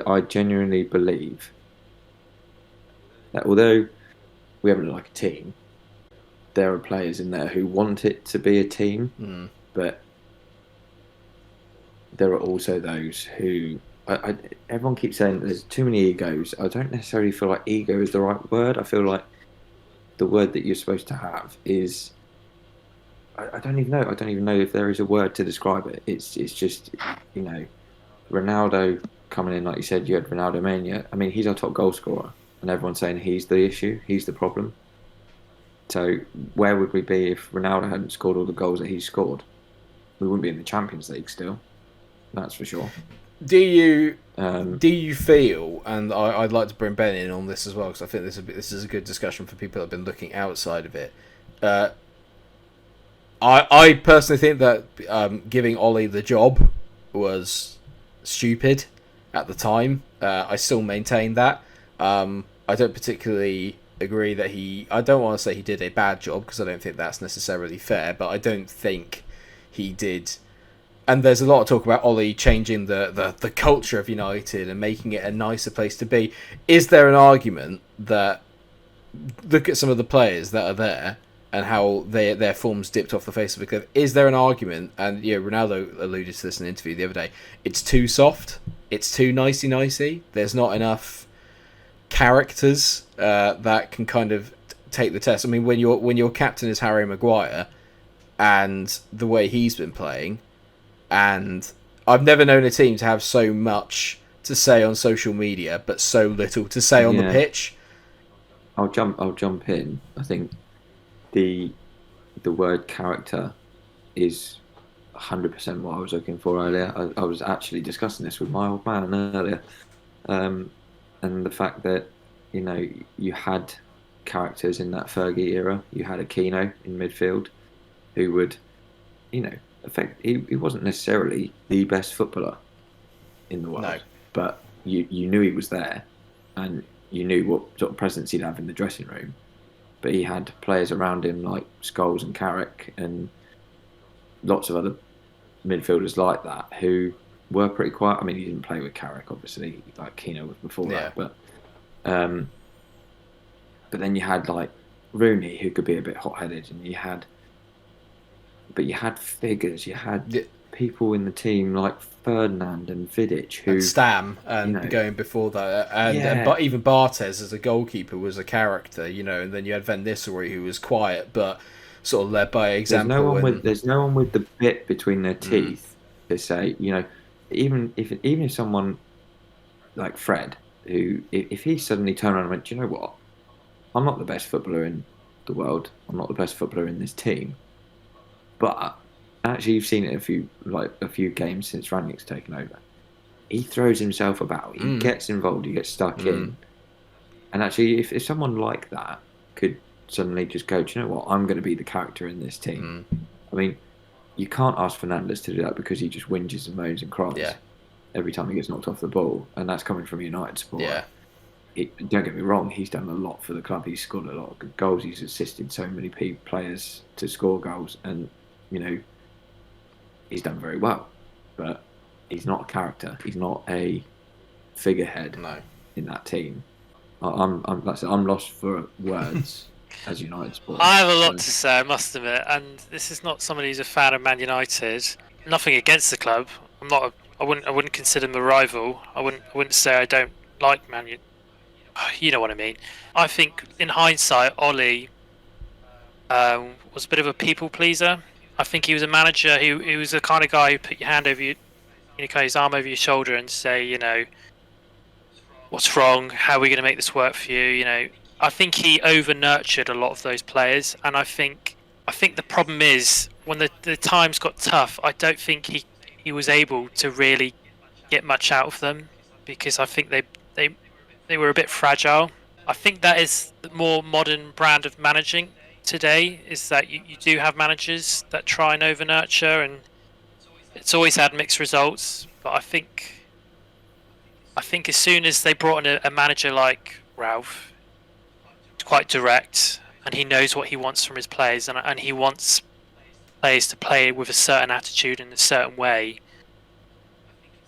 [SPEAKER 3] I genuinely believe that although we haven't looked like a team, there are players in there who want it to be a team, but there are also those who everyone keeps saying there's too many egos. I don't necessarily feel like ego is the right word. I feel like the word that you're supposed to have is, I don't even know. I don't even know if there is a word to describe it. It's just, you know, Ronaldo coming in, like you said, you had Ronaldo Mania. I mean, he's our top goal scorer, and everyone's saying he's the issue, he's the problem. So where would we be if Ronaldo hadn't scored all the goals that he scored? We wouldn't be in the Champions League still. That's for sure.
[SPEAKER 1] Do you feel, and I'd like to bring Ben in on this as well, because I think this is a good discussion for people that have been looking outside of it. I personally think that giving Ollie the job was stupid at the time. I still maintain that. I don't particularly agree that I don't want to say he did a bad job, because I don't think that's necessarily fair, but I don't think he did. And there's a lot of talk about Ollie changing the culture of United and making it a nicer place to be. Is there an argument that, look at some of the players that are there and how their forms dipped off the face of the cliff, is there an argument, and Ronaldo alluded to this in an interview the other day, it's too soft, it's too nicey-nicey, there's not enough characters that can kind of take the test. I mean, when your captain is Harry Maguire, and the way he's been playing, and I've never known a team to have so much to say on social media but so little to say on the pitch.
[SPEAKER 3] I'll jump in. I think the word character is 100% what I was looking for earlier. I was actually discussing this with my old man earlier, and the fact that you had characters in that Fergie era. You had Aquino in midfield, who would, he wasn't necessarily the best footballer in the world, but you knew he was there, and you knew what sort of presence he'd have in the dressing room. But he had players around him like Scholes and Carrick and lots of other midfielders like that who were pretty quiet. I mean, he didn't play with Carrick, obviously, like Keno was before that. But then you had like Rooney, who could be a bit hot-headed, and you had figures. You had people in the team like Ferdinand and Vidic, who
[SPEAKER 1] and Stam, and going before that, but even Bartes as a goalkeeper was a character, and then you had Van Nistelrooy, who was quiet but sort of led by example.
[SPEAKER 3] There's no one with the bit between their teeth to say, even if someone like Fred, who if he suddenly turned around and went, do you know what? I'm not the best footballer in the world. I'm not the best footballer in this team. But actually, you've seen it a few games since Rangnick's taken over. He throws himself about. He gets involved. He gets stuck in. And actually, if someone like that could suddenly just go, do you know what? I'm going to be the character in this team. I mean, you can't ask Fernandes to do that because he just whinges and moans and cries every time he gets knocked off the ball, and that's coming from a United supporter. Don't get me wrong, he's done a lot for the club. He's scored a lot of good goals. He's assisted so many players to score goals, and he's done very well. But he's not a character. He's not a figurehead in that team. I'm lost for words as United supporter.
[SPEAKER 2] I have a lot to say, I must admit, and this is not somebody who's a fan of Man United. Nothing against the club. I wouldn't consider them a rival. I wouldn't say I don't like Man United. You know what I mean. I think, in hindsight, Ollie was a bit of a people pleaser. I think he was a manager who was the kind of guy who put your hand over kind of his arm over your shoulder and say, what's wrong? How are we going to make this work for you? I think he over nurtured a lot of those players, and I think the problem is when the times got tough, I don't think he was able to really get much out of them, because I think they were a bit fragile. I think that is the more modern brand of managing today, is that you do have managers that try and over nurture, and it's always had mixed results. But I think I think as soon as they brought in a manager like Ralph, quite direct, and he knows what he wants from his players, and he wants players to play with a certain attitude in a certain way.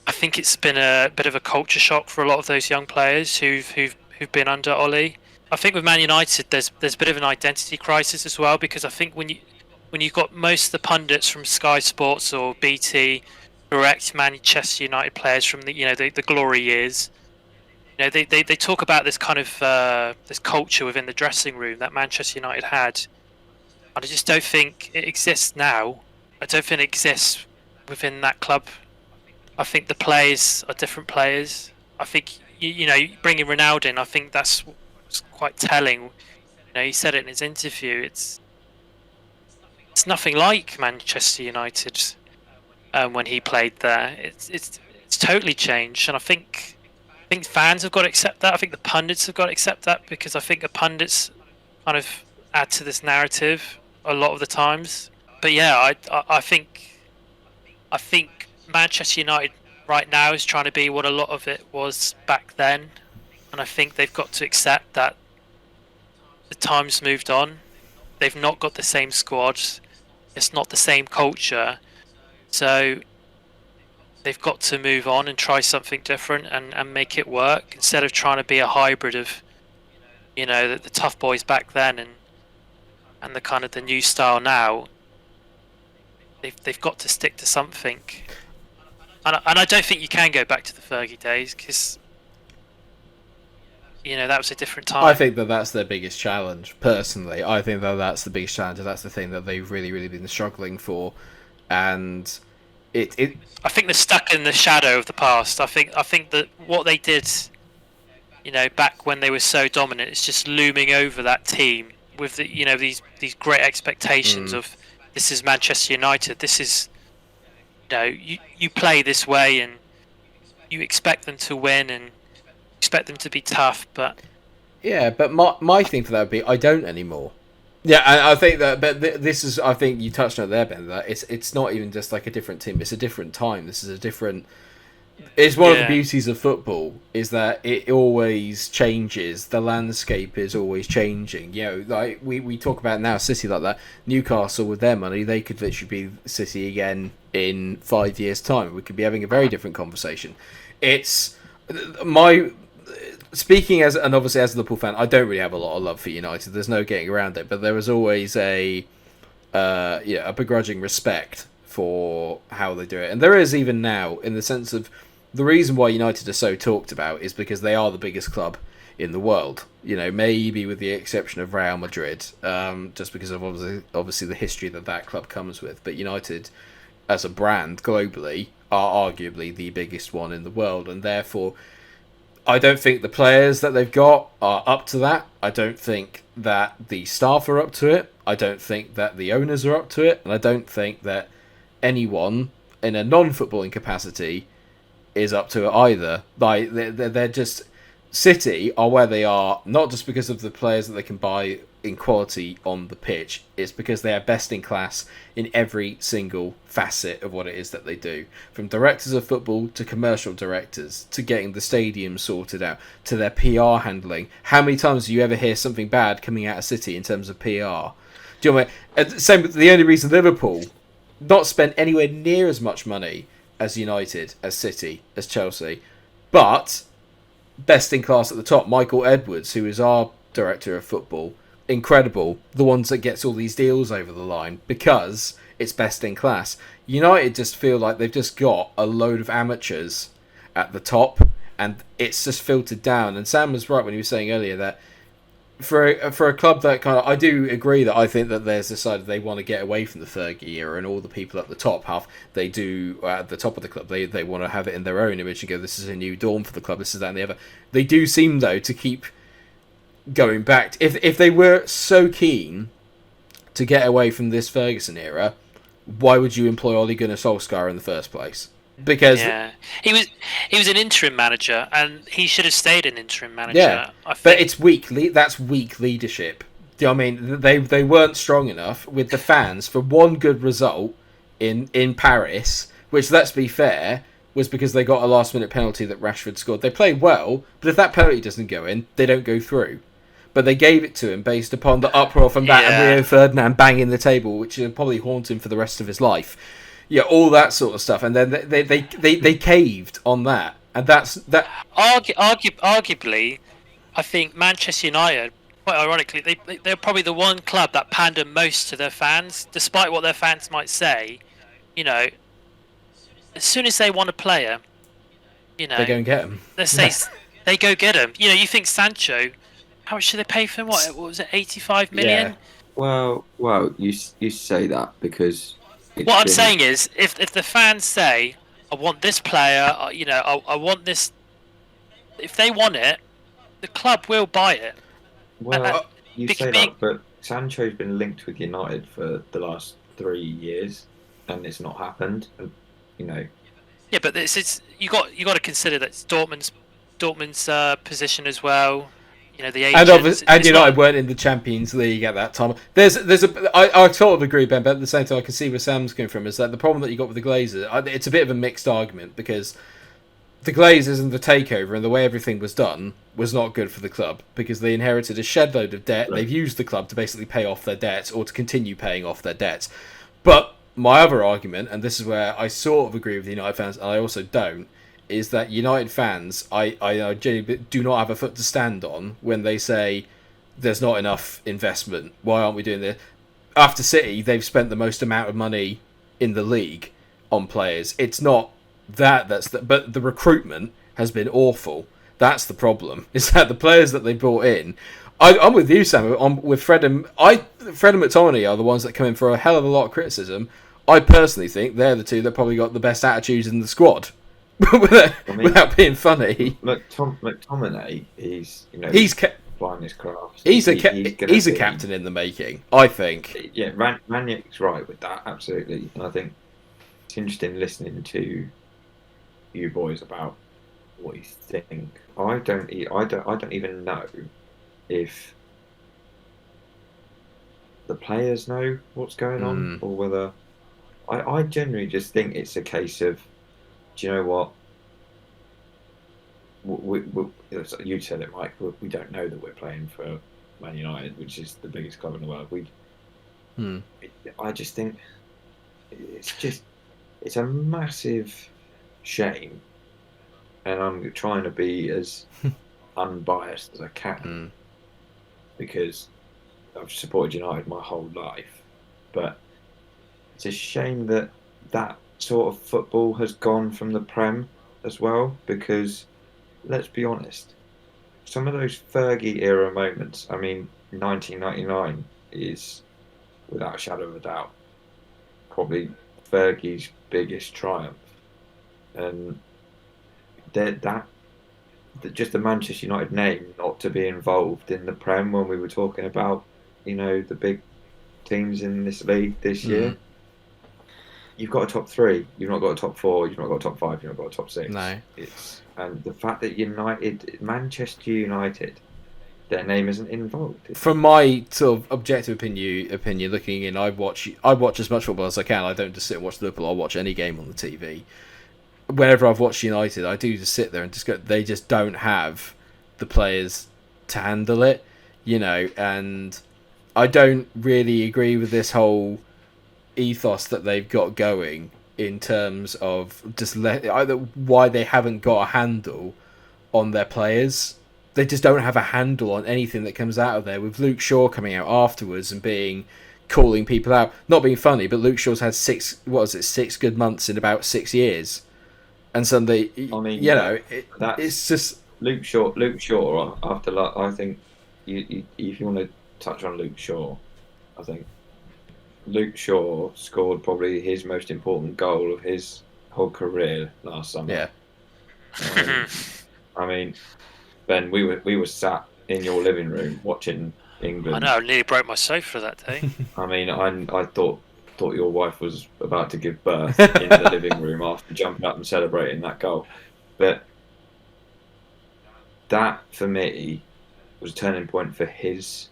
[SPEAKER 2] I think it's been a bit of a culture shock for a lot of those young players who've been under Ollie. I think with Man United, there's a bit of an identity crisis as well, because I think when you've got most of the pundits from Sky Sports or BT, correct Manchester United players from the glory years, they talk about this kind of this culture within the dressing room that Manchester United had, and I just don't think it exists now. I don't think it exists within that club. I think the players are different players. I think bringing Ronaldo in, I think that's quite telling. He said it in his interview. It's nothing like Manchester United when he played there. It's totally changed, and I think fans have got to accept that. I think the pundits have got to accept that, because I think the pundits kind of add to this narrative a lot of the times. But yeah, I think Manchester United right now is trying to be what a lot of it was back then, and I think they've got to accept that the time's moved on. They've not got the same squad. It's not the same culture. So they've got to move on and try something different and make it work, instead of trying to be a hybrid of the tough boys back then and the kind of the new style now. They've got to stick to something. And I don't think you can go back to the Fergie days, because that was a different time.
[SPEAKER 1] I think that's their biggest challenge, personally. I think that's the biggest challenge, and that's the thing that they've really, really been struggling for. And I
[SPEAKER 2] think they're stuck in the shadow of the past. I think that what they did, back when they were so dominant, is just looming over that team with these great expectations of, this is Manchester United. This is, you play this way, and you expect them to win and expect them to be tough. But
[SPEAKER 1] yeah, but my thing for that would be, I don't anymore. Yeah, and I think that, but this is, I think you touched on it there, Ben, that it's not even just like a different team, it's a different time. This is a different... It's one of the beauties of football, is that it always changes. The landscape is always changing. Like we talk about now, City like that. Newcastle, with their money, they could literally be City again in 5 years' time. We could be having a very different conversation. It's my... Speaking and obviously as a Liverpool fan, I don't really have a lot of love for United. There's no getting around it, but there was always a begrudging respect for how they do it, and there is even now, in the sense of the reason why United are so talked about is because they are the biggest club in the world. Maybe with the exception of Real Madrid, just because of obviously the history that club comes with. But United, as a brand globally, are arguably the biggest one in the world, and therefore, I don't think the players that they've got are up to that. I don't think that the staff are up to it. I don't think that the owners are up to it. And I don't think that anyone in a non-footballing capacity is up to it either. Like, they're just... City are where they are, not just because of the players that they can buy in quality on the pitch. It's because they are best in class in every single facet of what it is that they do. From directors of football to commercial directors to getting the stadium sorted out to their PR handling. How many times do you ever hear something bad coming out of City in terms of PR? Do you know what I mean? Same with the only reason Liverpool not spent anywhere near as much money as United, as City, as Chelsea, but best in class at the top. Michael Edwards, who is our director of football, incredible. The ones that gets all these deals over the line because it's best in class. United just feel like they've just got a load of amateurs at the top, and it's just filtered down. And Sam was right when he was saying earlier that for a club that kind of, I do agree that I think that there's decided they want to get away from the Fergie era, and all the people at the top they do at the top of the club, they want to have it in their own image and go, this is a new dawn for the club, this is that and the other. They do seem though to keep going back. If they were so keen to get away from this Ferguson era, why would you employ Ole Gunnar Solskjaer in the first place? Because
[SPEAKER 2] he was an interim manager, and he should have stayed an interim manager.
[SPEAKER 1] Yeah, but it's weak. That's weak leadership. Do you know what I mean? They weren't strong enough with the fans for one good result in Paris, which, let's be fair, was because they got a last-minute penalty that Rashford scored. They played well, but if that penalty doesn't go in, they don't go through. But they gave it to him based upon the uproar from that and Rio Ferdinand banging the table, which will probably haunt him for the rest of his life. Yeah, all that sort of stuff. And then they caved on that. And that's that.
[SPEAKER 2] Arguably, I think Manchester United, quite ironically, they're probably the one club that pander most to their fans, despite what their fans might say. You know, as soon as they want a player, you know,
[SPEAKER 1] they go and get him.
[SPEAKER 2] Let's say they go get him. You know, you think Sancho, how much did they pay for him? What was it, 85 million?
[SPEAKER 1] Yeah.
[SPEAKER 3] Well, you say that because
[SPEAKER 2] what I'm saying is, if the fans say, I want this player, you know, I want this. If they want it, the club will buy it.
[SPEAKER 3] Well, you say that, but Sancho's been linked with United for the last 3 years, and it's not happened. You know.
[SPEAKER 2] Yeah, but it's you got to consider that it's Dortmund's position as well. You know, the agents,
[SPEAKER 1] and United weren't in the Champions League at that time. I sort of agree, Ben, but at the same time, I can see where Sam's coming from. Is that the problem that you got with the Glazers? It's a bit of a mixed argument because the Glazers and the takeover and the way everything was done was not good for the club because they inherited a shed load of debt. Right. They've used the club to basically pay off their debts or to continue paying off their debts. But my other argument, and this is where I sort of agree with the United fans, and I also don't, is that United fans, I genuinely do not have a foot to stand on when they say there's not enough investment. Why aren't we doing this? After City, they've spent the most amount of money in the league on players. It's not that, but the recruitment has been awful. That's the problem, is that the players that they brought in... I'm with you, Sam, with Fred and McTominay are the ones that come in for a hell of a lot of criticism. I personally think they're the two that probably got the best attitudes in the squad. without being funny,
[SPEAKER 3] McTominay, he's flying his craft.
[SPEAKER 1] He's a captain in the making, I think.
[SPEAKER 3] Yeah, Ranieri's right with that, absolutely. And I think it's interesting listening to you boys about what you think. I don't even know if the players know what's going on, or whether I generally just think it's a case of, do you know what? You said it, Mike. We don't know that we're playing for Man United, which is the biggest club in the world. I just think it's a massive shame, and I'm trying to be as unbiased as I can because I've supported United my whole life, but it's a shame that sort of football has gone from the Prem as well, because let's be honest, some of those Fergie era moments, I mean 1999 is without a shadow of a doubt probably Fergie's biggest triumph, and just the Manchester United name not to be involved in the Prem when we were talking about, you know, the big teams in this league this year. You've got a top 3. You've not got a top 4. You've not got a top 5. You've not got a top 6.
[SPEAKER 1] No.
[SPEAKER 3] And the fact that Manchester United, their name isn't involved.
[SPEAKER 1] From my sort of objective opinion, looking in, I watch as much football as I can. I don't just sit and watch Liverpool. I'll watch any game on the TV. Whenever I've watched United, I do just sit there and just go. They just don't have the players to handle it, you know. And I don't really agree with this whole ethos that they've got going in terms of just why they haven't got a handle on their players. They just don't have a handle on anything that comes out of there, with Luke Shaw coming out afterwards and calling people out, not being funny, but Luke Shaw's had 6 good months in about 6 years, and suddenly, it's just
[SPEAKER 3] Luke Shaw after I think if you want to touch on Luke Shaw, I think Luke Shaw scored probably his most important goal of his whole career last summer.
[SPEAKER 1] Yeah.
[SPEAKER 3] I mean, Ben, we were sat in your living room watching England.
[SPEAKER 2] I know, I nearly broke my sofa that day.
[SPEAKER 3] I mean, I thought your wife was about to give birth in the living room after jumping up and celebrating that goal. But that, for me, was a turning point for his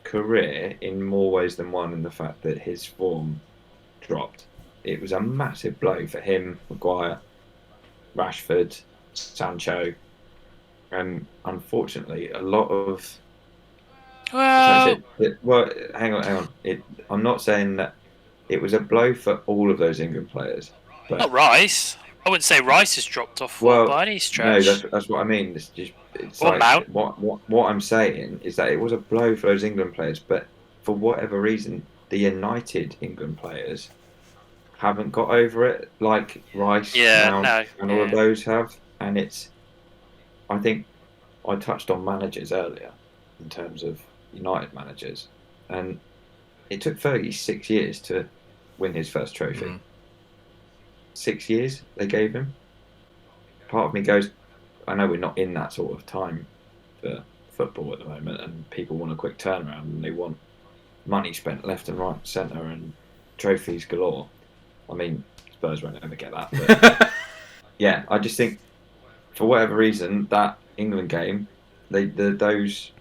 [SPEAKER 3] career in more ways than one, in the fact that his form dropped. It was a massive blow for him, Maguire, Rashford, Sancho, and unfortunately, a lot of.
[SPEAKER 2] Well,
[SPEAKER 3] Well, hang on. I'm not saying that it was a blow for all of those England players, but
[SPEAKER 2] not Rice. I wouldn't say Rice has dropped off by any
[SPEAKER 3] no,
[SPEAKER 2] stretch.
[SPEAKER 3] that's what I mean. It's
[SPEAKER 2] Or
[SPEAKER 3] like
[SPEAKER 2] Mount.
[SPEAKER 3] what I'm saying is that it was a blow for those England players, but for whatever reason, the United England players haven't got over it, like Rice, Mount, and all of those have. And I think I touched on managers earlier in terms of United managers, and it took 36 years to win his first trophy. 6 years they gave him. Part of me goes, I know we're not in that sort of time for football at the moment, and people want a quick turnaround, and they want money spent left and right, centre, and trophies galore. I mean, Spurs won't ever get that. But yeah, I just think for whatever reason that England game, those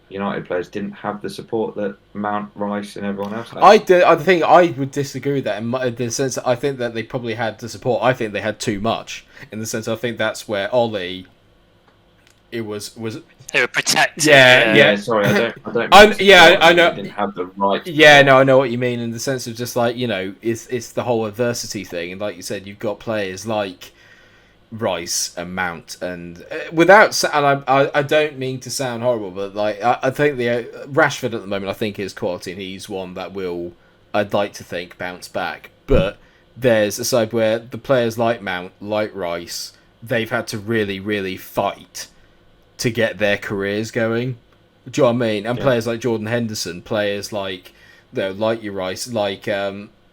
[SPEAKER 3] United players didn't have the support that Mount, Rice, and everyone else had.
[SPEAKER 1] I think I would disagree with that in the sense that I think that they probably had the support. I think they had too much in the sense I think that's where Ollie. It was
[SPEAKER 2] they were protected.
[SPEAKER 3] Yeah. Sorry, I don't.
[SPEAKER 1] I know.
[SPEAKER 3] They didn't have the right.
[SPEAKER 1] Yeah, no, I know what you mean in the sense of just like it's the whole adversity thing, and like you said, you've got players like Rice and Mount, and I don't mean to sound horrible, but like I think the Rashford at the moment I think is quality, and he's one that I'd like to think bounce back. But there's a side where the players like Mount, like Rice, they've had to really, really fight to get their careers going. Do you know what I mean? And players like Jordan Henderson, players like like your Rice, like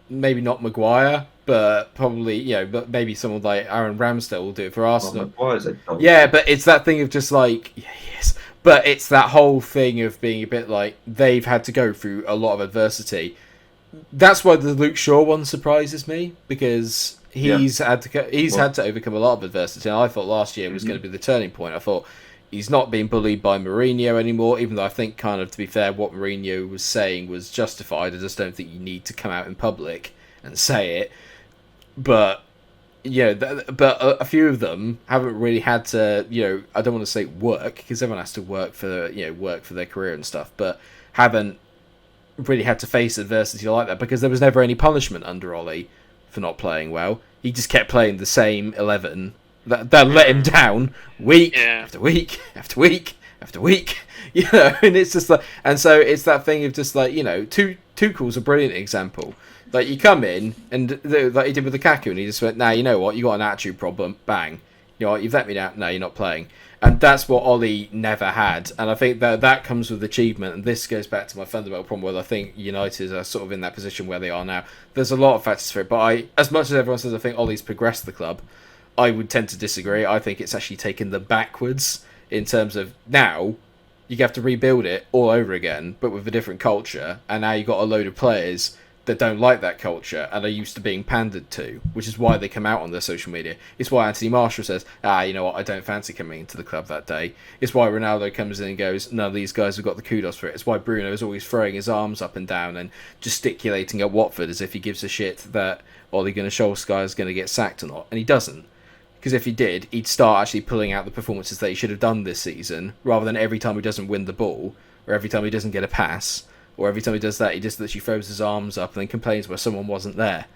[SPEAKER 1] maybe not Maguire, but probably but maybe someone like Aaron Ramsdale will do it for Arsenal. Yeah, but it's that thing of just like yes, but it's that whole thing of being a bit like they've had to go through a lot of adversity. That's why the Luke Shaw one surprises me, because he's had to overcome a lot of adversity. And I thought last year was going to be the turning point. I thought he's not being bullied by Mourinho anymore, even though I think, kind of, to be fair, what Mourinho was saying was justified. I just don't think you need to come out in public and say it. But, but a few of them haven't really had to, I don't want to say work, because everyone has to work for their career and stuff, but haven't really had to face adversity like that, because there was never any punishment under Ollie for not playing well. He just kept playing the same 11 that let him down week after week after week after week, and it's just like, and so it's that thing of just like, Tuchel's a brilliant example. Like, you come in and like he did with Lukaku, and he just went, you know what, you got an attitude problem, bang, you've let me down, no, you're not playing. And that's what Ollie never had, and I think that comes with achievement. And this goes back to my fundamental problem, where I think United are sort of in that position where they are now. There's a lot of factors for it, but as much as everyone says I think Ollie's progressed the club, I would tend to disagree. I think it's actually taken them backwards in terms of now you have to rebuild it all over again, but with a different culture. And now you've got a load of players that don't like that culture and are used to being pandered to, which is why they come out on their social media. It's why Anthony Marshall says, you know what, I don't fancy coming into the club that day. It's why Ronaldo comes in and goes, none of these guys have got the kudos for it. It's why Bruno is always throwing his arms up and down and gesticulating at Watford as if he gives a shit that Ole Gunnar Solskjaer is going to get sacked or not. And he doesn't. Because if he did, he'd start actually pulling out the performances that he should have done this season, rather than every time he doesn't win the ball, or every time he doesn't get a pass, or every time he does that, he just literally throws his arms up and then complains where someone wasn't there.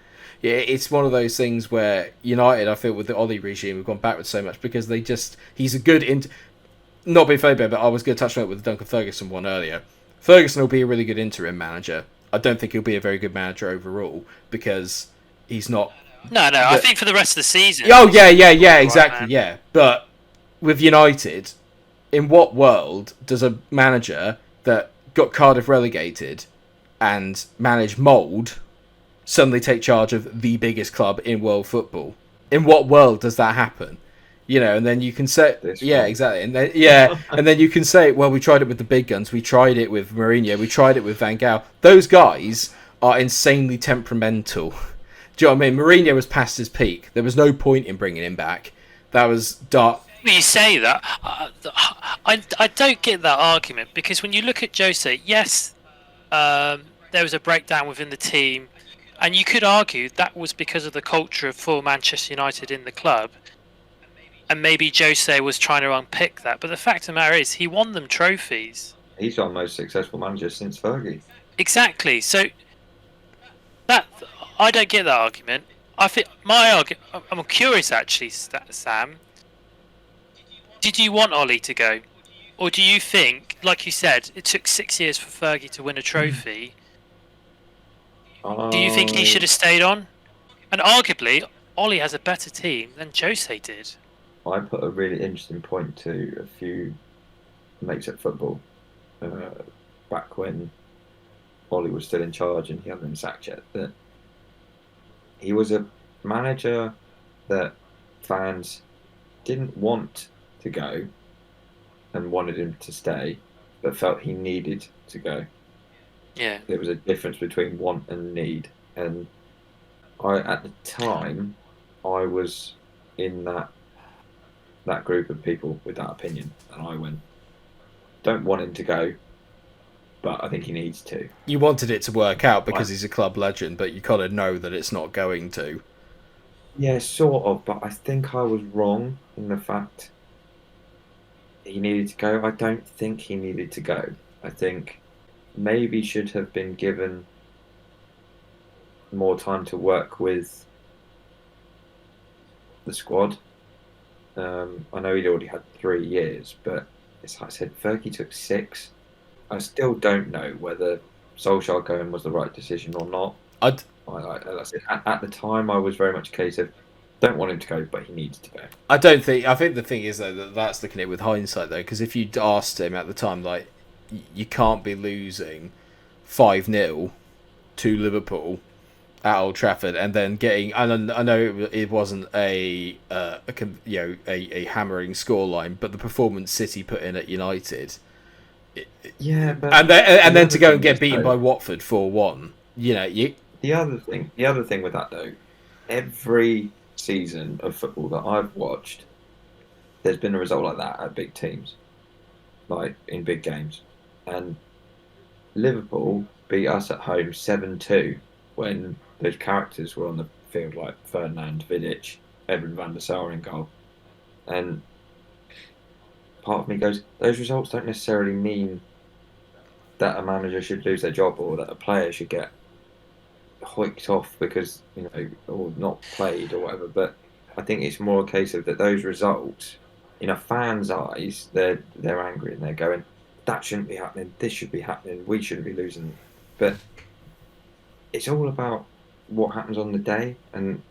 [SPEAKER 1] Yeah, it's one of those things where United, I feel, with the Ollie regime, have gone backwards so much because he's a good not being Fabian, but I was going to touch on it with the Duncan Ferguson one earlier. Ferguson will be a really good interim manager. I don't think he'll be a very good manager overall, because he's not.
[SPEAKER 2] No, I think for the rest of the season.
[SPEAKER 1] Oh, yeah, exactly, yeah. But with United, in what world does a manager that got Cardiff relegated and managed Mould suddenly take charge of the biggest club in world football? In what world does that happen? And then you can say, exactly, and then and then you can say, well, we tried it with the big guns, we tried it with Mourinho, we tried it with Van Gaal. Those guys are insanely temperamental. Do you know what I mean? Mourinho was past his peak. There was no point in bringing him back. That was dark.
[SPEAKER 2] When you say that, I don't get that argument, because when you look at Jose, yes, there was a breakdown within the team, and you could argue that was because of the culture of full Manchester United in the club. and maybe Jose was trying to unpick that. But the fact of the matter is, he won them trophies.
[SPEAKER 3] He's our most successful manager since Fergie.
[SPEAKER 2] Exactly. So that I don't get that argument. I think my argument. I'm curious actually, Sam. Did you want Ollie to go, or do you think, like you said, it took 6 years for Fergie to win a trophy? Do you think he should have stayed on? And arguably, Ollie has a better team than Jose did.
[SPEAKER 3] I put a really interesting point to a few mates at football back when Ollie was still in charge and he hadn't been sacked yet, that he was a manager that fans didn't want to go and wanted him to stay, but felt he needed to go.
[SPEAKER 2] Yeah.
[SPEAKER 3] There was a difference between want and need, and at the time, I was in that group of people with that opinion, and I went, don't want him to go, but I think he needs to.
[SPEAKER 1] You wanted it to work out because he's a club legend, but you kind of know that it's not going to.
[SPEAKER 3] Yeah, sort of, but I think I was wrong in the fact he needed to go. I don't think he needed to go. I think maybe should have been given more time to work with the squad. I know he'd already had 3 years, but it's like I said, Fergie took 6. I still don't know whether Solskjaer going was the right decision or not. Like I said, at the time, I was very much a case of don't want him to go, but he needs to go.
[SPEAKER 1] I think the thing is though that's looking at it with hindsight though, because if you'd asked him at the time, like, you can't be losing 5-0 to Liverpool at Old Trafford and then getting. And I know it wasn't a hammering scoreline, but the performance City put in at United.
[SPEAKER 3] Yeah, but
[SPEAKER 1] and then to go and get beaten by Watford 4-1.
[SPEAKER 3] The other thing with that though, every season of football that I've watched, there's been a result like that at big teams, like in big games, and Liverpool beat us at home 7-2 when those characters were on the field, like Ferdinand, Vidic, Edwin van der Sar in goal, and part of me goes, those results don't necessarily mean that a manager should lose their job or that a player should get hoiked off because, or not played or whatever. But I think it's more a case of that those results, in a fan's eyes, they're angry and they're going, that shouldn't be happening, this should be happening, we shouldn't be losing. But it's all about what happens on the day, and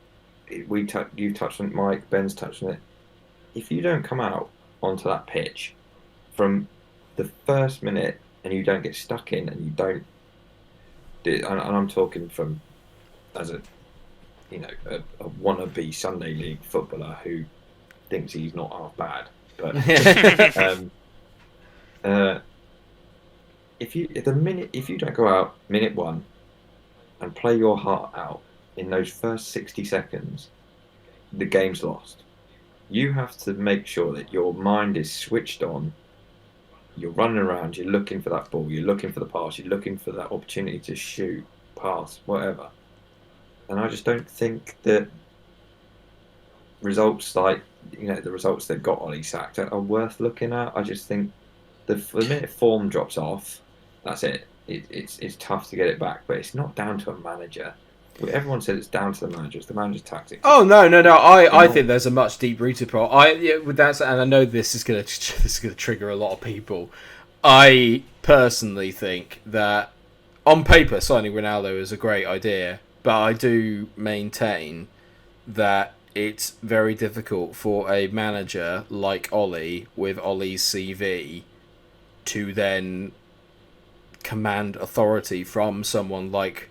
[SPEAKER 3] you've touched on it, Mike, Ben's touched on it. If you don't come out onto that pitch from the first minute and you don't get stuck in and you don't, and I'm talking from as a wannabe Sunday League footballer who thinks he's not half bad, but if you don't go out minute 1 and play your heart out in those first 60 seconds, the game's lost. You have to make sure that your mind is switched on. You're running around, you're looking for that ball, you're looking for the pass, you're looking for that opportunity to shoot, pass, whatever. And I just don't think that results like, the results that got Ollie sacked are worth looking at. I just think the minute form drops off, that's it. It's tough to get it back, but it's not down to a manager. Everyone says it's down to the manager. It's the manager's tactics.
[SPEAKER 1] Oh no! I think there's a much deep-rooted problem. With that, and I know this is gonna trigger a lot of people. I personally think that on paper signing Ronaldo is a great idea, but I do maintain that it's very difficult for a manager like Ollie with Ollie's CV to then command authority from someone like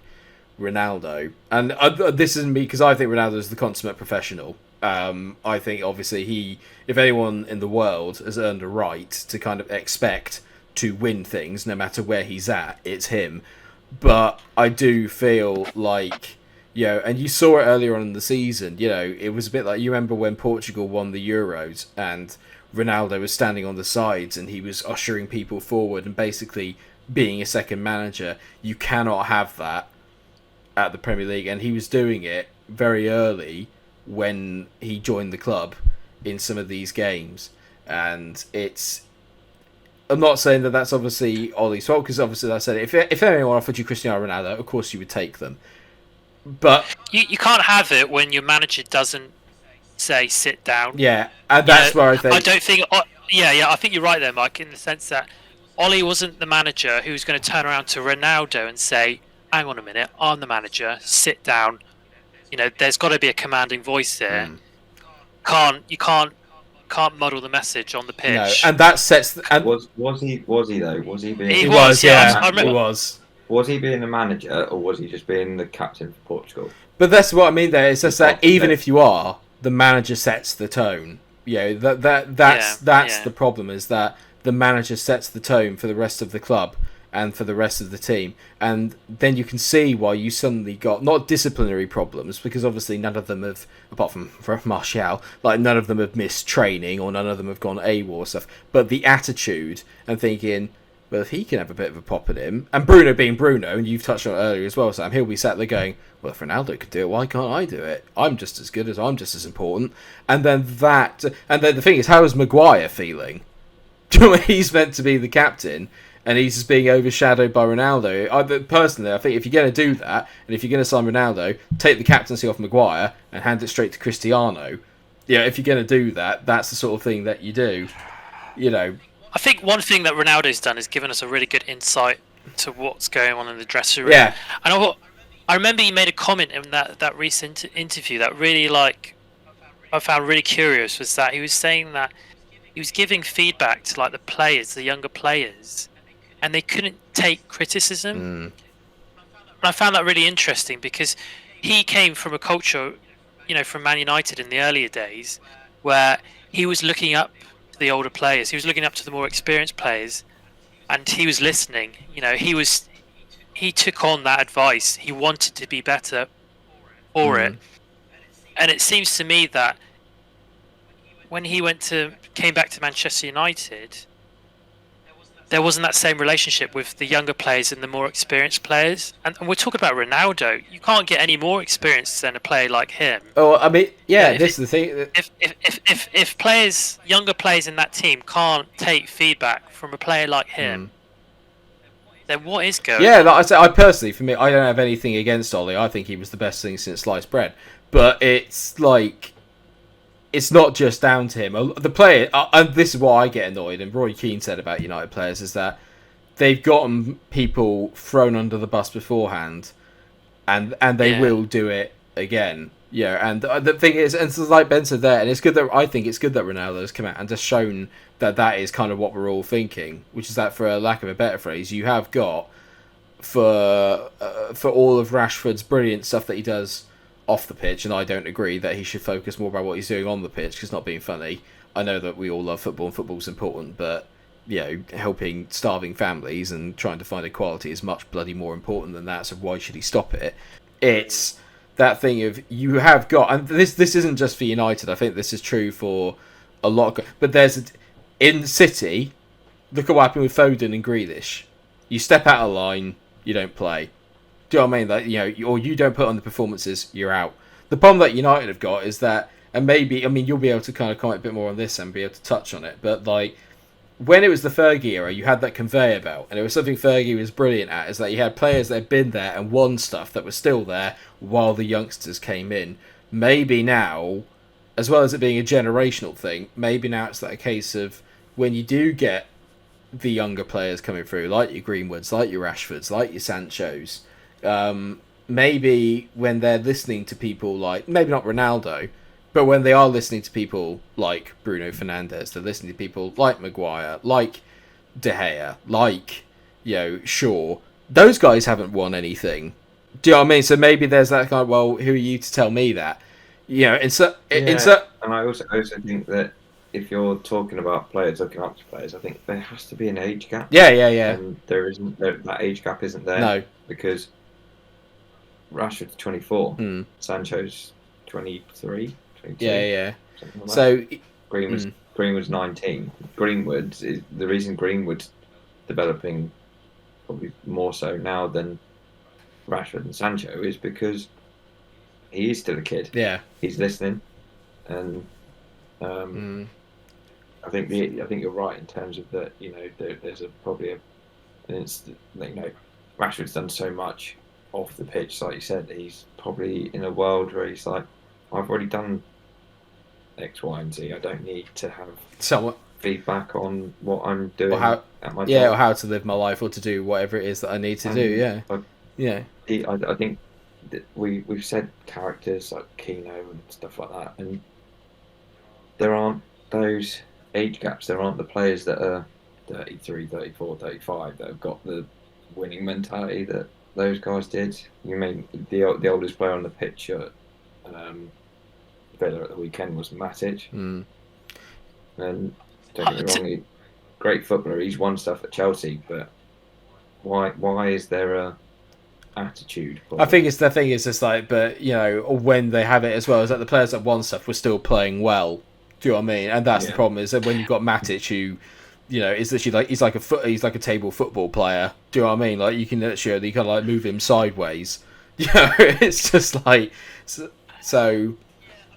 [SPEAKER 1] Ronaldo. And this isn't me, because I think Ronaldo is the consummate professional. I think obviously if anyone in the world has earned a right to kind of expect to win things no matter where he's at, it's him. But I do feel like, and you saw it earlier on in the season, it was a bit like, you remember when Portugal won the Euros and Ronaldo was standing on the sides and he was ushering people forward and basically being a second manager. You cannot have that at the Premier League, and he was doing it very early when he joined the club, in some of these games, and I'm not saying that that's obviously Ollie's fault, because obviously, like I said, if anyone offered you Cristiano Ronaldo, of course you would take them. But
[SPEAKER 2] you can't have it when your manager doesn't say sit down.
[SPEAKER 1] yeah, and that's where I think.
[SPEAKER 2] I don't think. I think you're right there, Mike, in the sense that Ollie wasn't the manager who was going to turn around to Ronaldo and say, "Hang on a minute, I'm the manager. Sit down." There's got to be a commanding voice there. You can't muddle the message on the pitch.
[SPEAKER 1] No, and that sets.
[SPEAKER 3] Was he though? Was he being?
[SPEAKER 2] He
[SPEAKER 1] was, yeah.
[SPEAKER 2] I remember.
[SPEAKER 1] He was.
[SPEAKER 3] Was he being the manager, or was he just being the captain for Portugal?
[SPEAKER 1] But that's what I mean. There, it's just that even if you are, the manager sets the tone. That's the problem, is that the manager sets the tone for the rest of the club and for the rest of the team, and then you can see why you suddenly got not disciplinary problems, because obviously none of them have, apart from Martial, like none of them have missed training or none of them have gone AWOL or stuff, but the attitude and thinking, well, if he can have a bit of a pop at him, and Bruno being Bruno, and you've touched on it earlier as well, Sam, he'll be sat there going, well, if Ronaldo could do it, why can't I do it? I'm just as good, I'm just as important. And then the thing is, how is Maguire feeling? He's meant to be the captain, and he's just being overshadowed by Ronaldo. Personally, I think if you're going to do that, and if you're going to sign Ronaldo, take the captaincy off Maguire and hand it straight to Cristiano. Yeah, if you're going to do that, that's the sort of thing that you do.
[SPEAKER 2] I think one thing that Ronaldo's done is given us a really good insight to what's going on in the dressing room.
[SPEAKER 1] Yeah.
[SPEAKER 2] And I remember he made a comment in that recent interview that really, I found really curious, was that he was saying that he was giving feedback to the players, the younger players, and they couldn't take criticism. And I found that really interesting, because he came from a culture, from Man United in the earlier days, where he was looking up to the older players. He was looking up to the more experienced players, and he was listening. He took on that advice. He wanted to be better for it. And it seems to me that when he came back to Manchester United, there wasn't that same relationship with the younger players and the more experienced players. And we're talking about Ronaldo. You can't get any more experience than a player like him.
[SPEAKER 1] Oh, I mean, this is the thing.
[SPEAKER 2] If younger players in that team can't take feedback from a player like him, then what is going on?
[SPEAKER 1] Yeah, like I said, I personally, for me, I don't have anything against Ollie. I think he was the best thing since sliced bread. But it's not just down to him. The player, and this is why I get annoyed, and Roy Keane said about United players, is that they've gotten people thrown under the bus beforehand, and they will do it again. Yeah, and the thing is, and so like Ben said there, and I think it's good that Ronaldo's come out and just shown that is kind of what we're all thinking, which is that, for a lack of a better phrase, you have got for all of Rashford's brilliant stuff that he does off the pitch, and I don't agree that he should focus more about what he's doing on the pitch, because not being funny, I know that we all love football and football's important, but helping starving families and trying to find equality is much bloody more important than that, so why should he stop it? It's that thing of, you have got, and this isn't just for United, I think this is true for a lot but in City, look at what happened with Foden and Grealish. You step out of line, you don't play. Do you know what I mean? Or you don't put on the performances, you're out. The problem that United have got is that, and maybe, I mean, you'll be able to kind of comment a bit more on this and be able to touch on it, but when it was the Fergie era, you had that conveyor belt, and it was something Fergie was brilliant at, is that you had players that had been there and won stuff that was still there while the youngsters came in. Maybe now, as well as it being a generational thing, maybe now it's that a case of, when you do get the younger players coming through, like your Greenwoods, like your Rashfords, like your Sanchos, maybe when they're listening to people like, maybe not Ronaldo, but when they are listening to people like Bruno Fernandes, they're listening to people like Maguire, like De Gea, like Shaw. Those guys haven't won anything. Do you know what I mean? So maybe there's that kind of, well, who are you to tell me that?
[SPEAKER 3] And I also think that if you're talking about players looking up to players, I think there has to be an age gap.
[SPEAKER 1] Yeah.
[SPEAKER 3] And there isn't. That age gap isn't there.
[SPEAKER 1] No,
[SPEAKER 3] because Rashford's 24, Sancho's 23, 22.
[SPEAKER 1] Yeah.
[SPEAKER 3] Like
[SPEAKER 1] so
[SPEAKER 3] Greenwood's 19. Greenwood's is the reason Greenwood's developing probably more so now than Rashford and Sancho is because he is still a kid.
[SPEAKER 1] Yeah,
[SPEAKER 3] he's listening, and I think you're right in terms of that. There's Rashford's done so much off the pitch, like you said. He's probably in a world where he's like, I've already done X, Y, and Z. I don't need to have
[SPEAKER 1] somewhat
[SPEAKER 3] feedback on what I'm doing at my
[SPEAKER 1] job.
[SPEAKER 3] Or
[SPEAKER 1] how to live my life, or to do whatever it is that I need to do.
[SPEAKER 3] I think that we've said characters like Keno and stuff like that, and there aren't those age gaps. There aren't the players that are 33, 34, 35 that have got the winning mentality that those guys did. You mean the oldest player on the pitch at Villa at the weekend was Matic, and don't get me wrong, great footballer. He's won stuff at Chelsea, but why is there a attitude?
[SPEAKER 1] I think it's the thing is just like, but when they have it as well, is that the players that won stuff were still playing well. Do you know what I mean? And that's the problem, is that when you've got Matic, who is literally like he's like a table football player. Do you know what I mean? Like you can literally like move him sideways. It's just like so.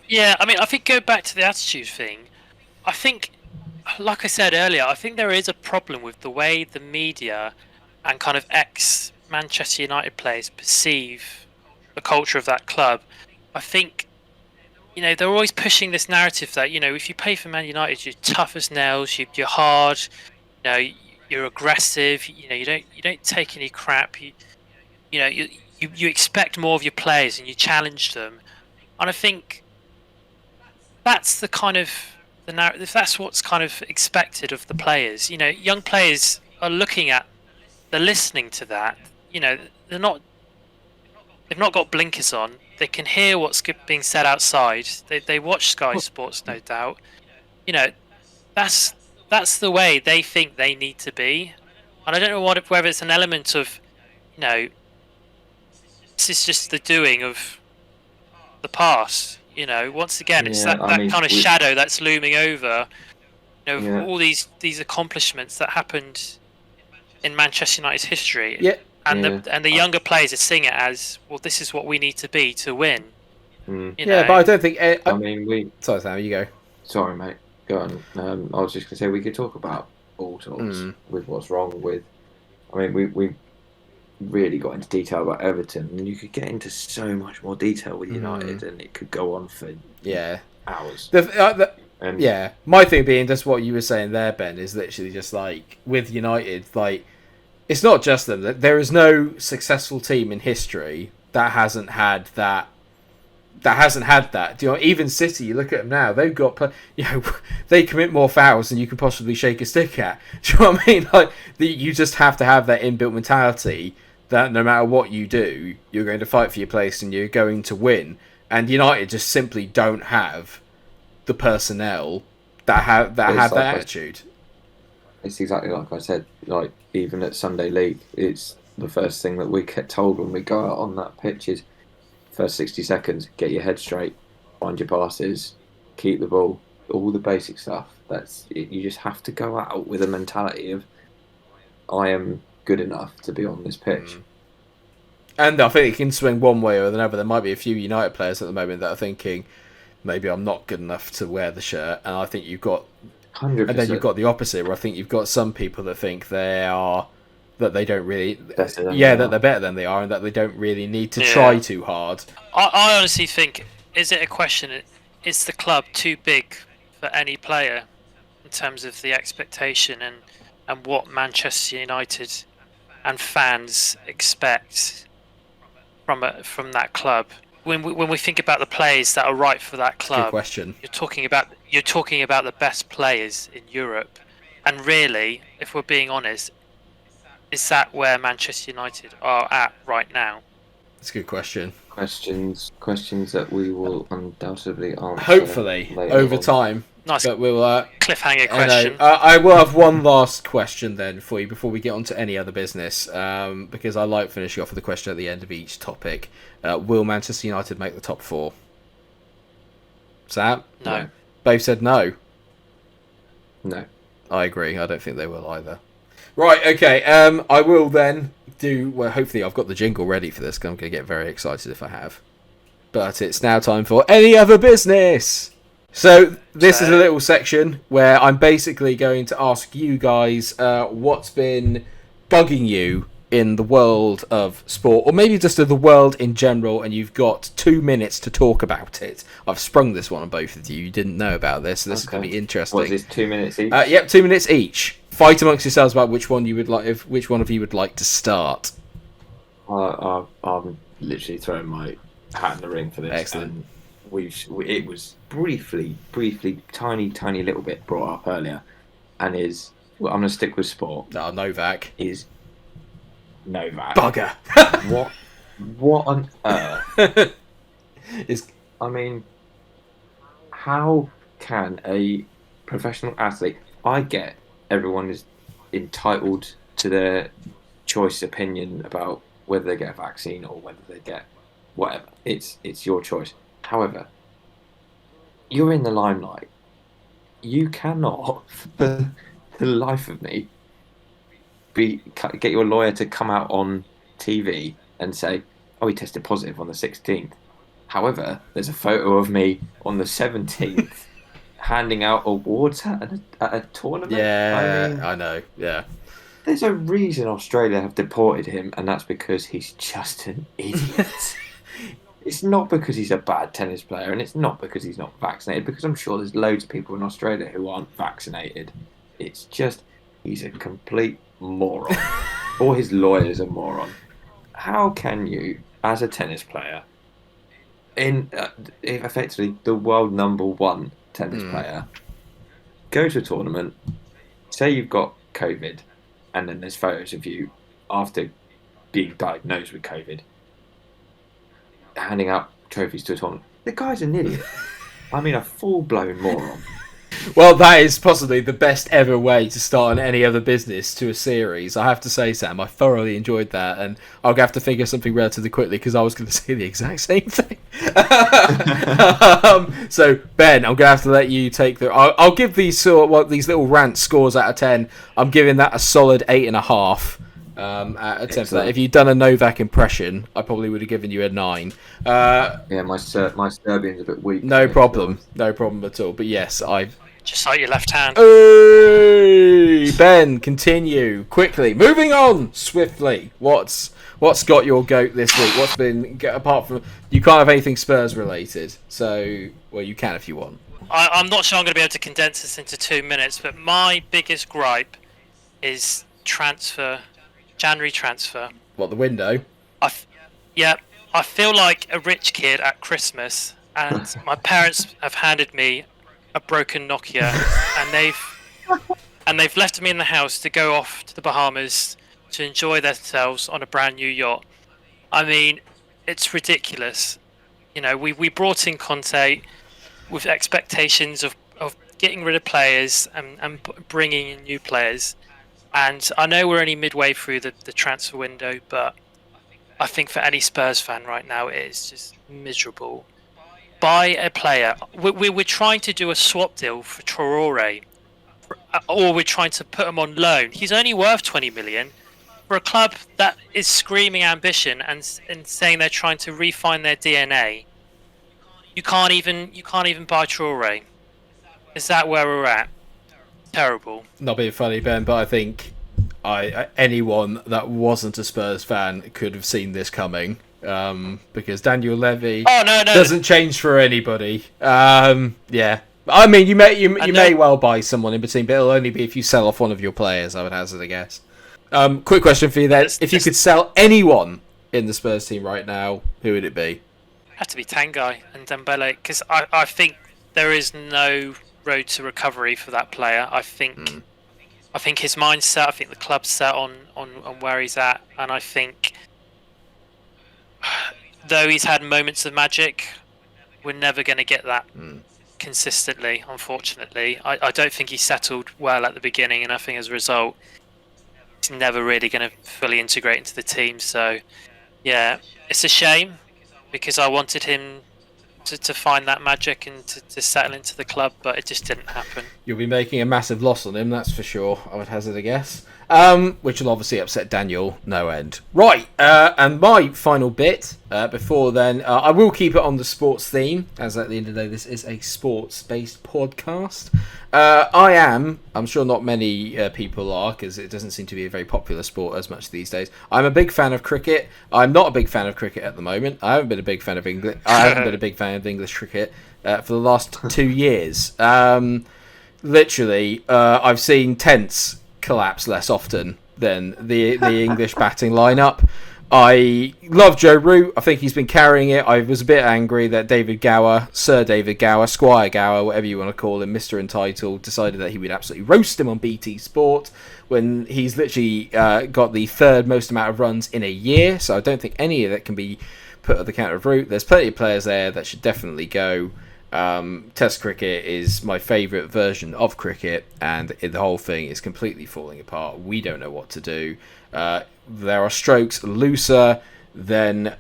[SPEAKER 2] Yeah, I mean, I think go back to the attitude thing. I think, like I said earlier, I think there is a problem with the way the media and kind of ex-Manchester United players perceive the culture of that club. I think, they're always pushing this narrative that, if you play for Man United, you're tough as nails, you're hard, you're aggressive, you don't take any crap, you expect more of your players and you challenge them. And I think that's the kind of the narrative. That's what's kind of expected of the players. Young players are they're listening to that. They've not got blinkers on. They can hear what's being said outside. They watch Sky Sports, no doubt. That's the way they think they need to be. And I don't know whether it's an element of, this is just the doing of the past. Once again, it's that kind of shadow that's looming over, all these accomplishments that happened in Manchester United's history.
[SPEAKER 1] Yeah.
[SPEAKER 2] And the younger players are seeing it as, well, this is what we need to be to win.
[SPEAKER 1] But I don't think. Sorry, Sam, you go.
[SPEAKER 3] Sorry, mate. Go on. I was just going to say we could talk about all sorts with what's wrong with. I mean, we really got into detail about Everton, and you could get into so much more detail with United, and it could go on for hours.
[SPEAKER 1] My thing being just what you were saying there, Ben, is literally just like with United, like it's not just them. There is no successful team in history that hasn't had that. Do you know? Even City, you look at them now; they've got they commit more fouls than you could possibly shake a stick at. Do you know what I mean? Like you just have to have that inbuilt mentality that no matter what you do, you're going to fight for your place and you're going to win. And United just simply don't have the personnel that have that attitude.
[SPEAKER 3] It's exactly like I said. Like even at Sunday League, it's the first thing that we get told when we go out on that pitch is first 60 seconds, get your head straight, find your passes, keep the ball, all the basic stuff. That's it. You just have to go out with a mentality of I am good enough to be on this pitch.
[SPEAKER 1] And I think it can swing one way or another. There might be a few United players at the moment that are thinking, maybe I'm not good enough to wear the shirt. And I think you've got,
[SPEAKER 3] 100%.
[SPEAKER 1] And then you've got the opposite, where I think you've got some people that think that they don't really, that they're better than they are, and that they don't really need to try too hard.
[SPEAKER 2] I honestly think, is it a question? Is the club too big for any player in terms of the expectation and what Manchester United and fans expect from that club? When we think about the players that are right for that club,
[SPEAKER 1] good question.
[SPEAKER 2] You're talking about the best players in Europe, and really, if we're being honest, is that where Manchester United are at right now?
[SPEAKER 1] That's a good question.
[SPEAKER 3] Questions that we will undoubtedly answer.
[SPEAKER 1] Hopefully, over time.
[SPEAKER 2] Nice.
[SPEAKER 1] But we'll
[SPEAKER 2] cliffhanger question.
[SPEAKER 1] I will have one last question then for you before we get on to any other business, because I like finishing off with a question at the end of each topic. Will Manchester United make the top 4? Sam?
[SPEAKER 2] No.
[SPEAKER 1] Both said no.
[SPEAKER 3] No.
[SPEAKER 1] I agree. I don't think they will either. Right, okay. I will then do... Well, hopefully I've got the jingle ready for this, because I'm going to get very excited if I have. But it's now time for any other business. So this is a little section where I'm basically going to ask you guys what's been bugging you in the world of sport, or maybe just of the world in general, and you've got 2 minutes to talk about it. I've sprung this one on both of you. You didn't know about this, so this is going to be interesting.
[SPEAKER 3] What is this, 2 minutes each?
[SPEAKER 1] Yep, 2 minutes each. Fight amongst yourselves about which one which one of you would like to start.
[SPEAKER 6] I'm literally throwing my hat in the ring for this.
[SPEAKER 1] Excellent.
[SPEAKER 6] It was briefly, tiny little bit brought up earlier, and I'm going to stick with sport.
[SPEAKER 1] Oh, Novak.
[SPEAKER 6] Is Novak.
[SPEAKER 1] Bugger.
[SPEAKER 6] What on earth? I mean, how can a professional athlete... I get everyone is entitled to their choice opinion about whether they get a vaccine or whether they get whatever. It's your choice. However, you're in the limelight. You cannot, for the life of me, get your lawyer to come out on TV and say, "Oh, he tested positive on the 16th." However, there's a photo of me on the 17th handing out awards at a tournament.
[SPEAKER 1] Yeah, I know. Yeah.
[SPEAKER 6] There's a reason Australia have deported him, and that's because he's just an idiot. It's not because he's a bad tennis player, and it's not because he's not vaccinated, because I'm sure there's loads of people in Australia who aren't vaccinated. It's just he's a complete moron. Or his lawyer's a moron. How can you, as a tennis player, in effectively the world #1 tennis player, go to a tournament, say you've got COVID, and then there's photos of you after being diagnosed with COVID, handing out trophies to a tournament? The guy's an idiot. I mean, a full-blown moron.
[SPEAKER 1] Well, that is possibly the best ever way to start on any other business to a series. I have to say, Sam, I thoroughly enjoyed that, and I'll have to think of something relatively quickly because I was going to say the exact same thing. So, Ben, I'm going to have to let you take the... I'll give these little rant scores out of 10. I'm giving that a solid 8.5. Out of 10 for that. If you'd done a Novak impression, I probably would have given you a 9.
[SPEAKER 6] Yeah, my Serbian's a bit weak.
[SPEAKER 1] No problem at all. But yes,
[SPEAKER 2] Just like your left hand.
[SPEAKER 1] Hey, Ben, continue quickly. Moving on swiftly. What's got your goat this week? What's been, apart from, you can't have anything Spurs related, so, well, you can if you want.
[SPEAKER 2] I'm not sure I'm going to be able to condense this into 2 minutes, but my biggest gripe is January transfer.
[SPEAKER 1] What, the window?
[SPEAKER 2] I feel like a rich kid at Christmas, and my parents have handed me a broken Nokia, and they've left me in the house to go off to the Bahamas to enjoy themselves on a brand new yacht. I mean, it's ridiculous. You know, we brought in Conte with expectations of getting rid of players and bringing in new players. And I know we're only midway through the transfer window, but I think for any Spurs fan right now, it is just miserable. Buy a player. We're trying to do a swap deal for Traore, or we're trying to put him on loan. He's only worth 20 million for a club that is screaming ambition and saying they're trying to refine their DNA. You can't even buy Traore. Is that where we're at? Terrible.
[SPEAKER 1] Not being funny, Ben, but I think anyone that wasn't a Spurs fan could have seen this coming, because Daniel Levy doesn't change for anybody. Yeah, I mean, you may well buy someone in between, but it'll only be if you sell off one of your players, I would hazard a guess. Quick question for you then: if you could sell anyone in the Spurs team right now, who would it be?
[SPEAKER 2] Have to be Tanguy and Dembele, because I think there is no road to recovery for that player. I think his mind's set. I think the club's set on where he's at, and I think though he's had moments of magic, we're never going to get that consistently, unfortunately. I don't think he settled well at the beginning, and I think as a result he's never really going to fully integrate into the team. So yeah, it's a shame, because I wanted him to find that magic and to settle into the club, but it just didn't happen.
[SPEAKER 1] You'll be making a massive loss on him, that's for sure, I would hazard a guess. Which will obviously upset Daniel no end. Right, and my final bit, before then, I will keep it on the sports theme, as at the end of the day, this is a sports-based podcast. I'm sure not many people are, because it doesn't seem to be a very popular sport as much these days. I'm a big fan of cricket. I'm not a big fan of cricket at the moment. I haven't been a big fan of English. I haven't been a big fan of English cricket for the last 2 years. Literally, I've seen tents collapse less often than the English batting lineup. I love Joe Root. I think he's been carrying it. I was a bit angry that Sir David Gower, Squire Gower, whatever you want to call him, Mr. Untitled, decided that he would absolutely roast him on BT Sport when he's literally got the third most amount of runs in a year. So I don't think any of that can be put at the count of Root. There's plenty of players there that should definitely go. Test cricket is my favourite version of cricket, and the whole thing is completely falling apart. We don't know what to do. There are strokes looser than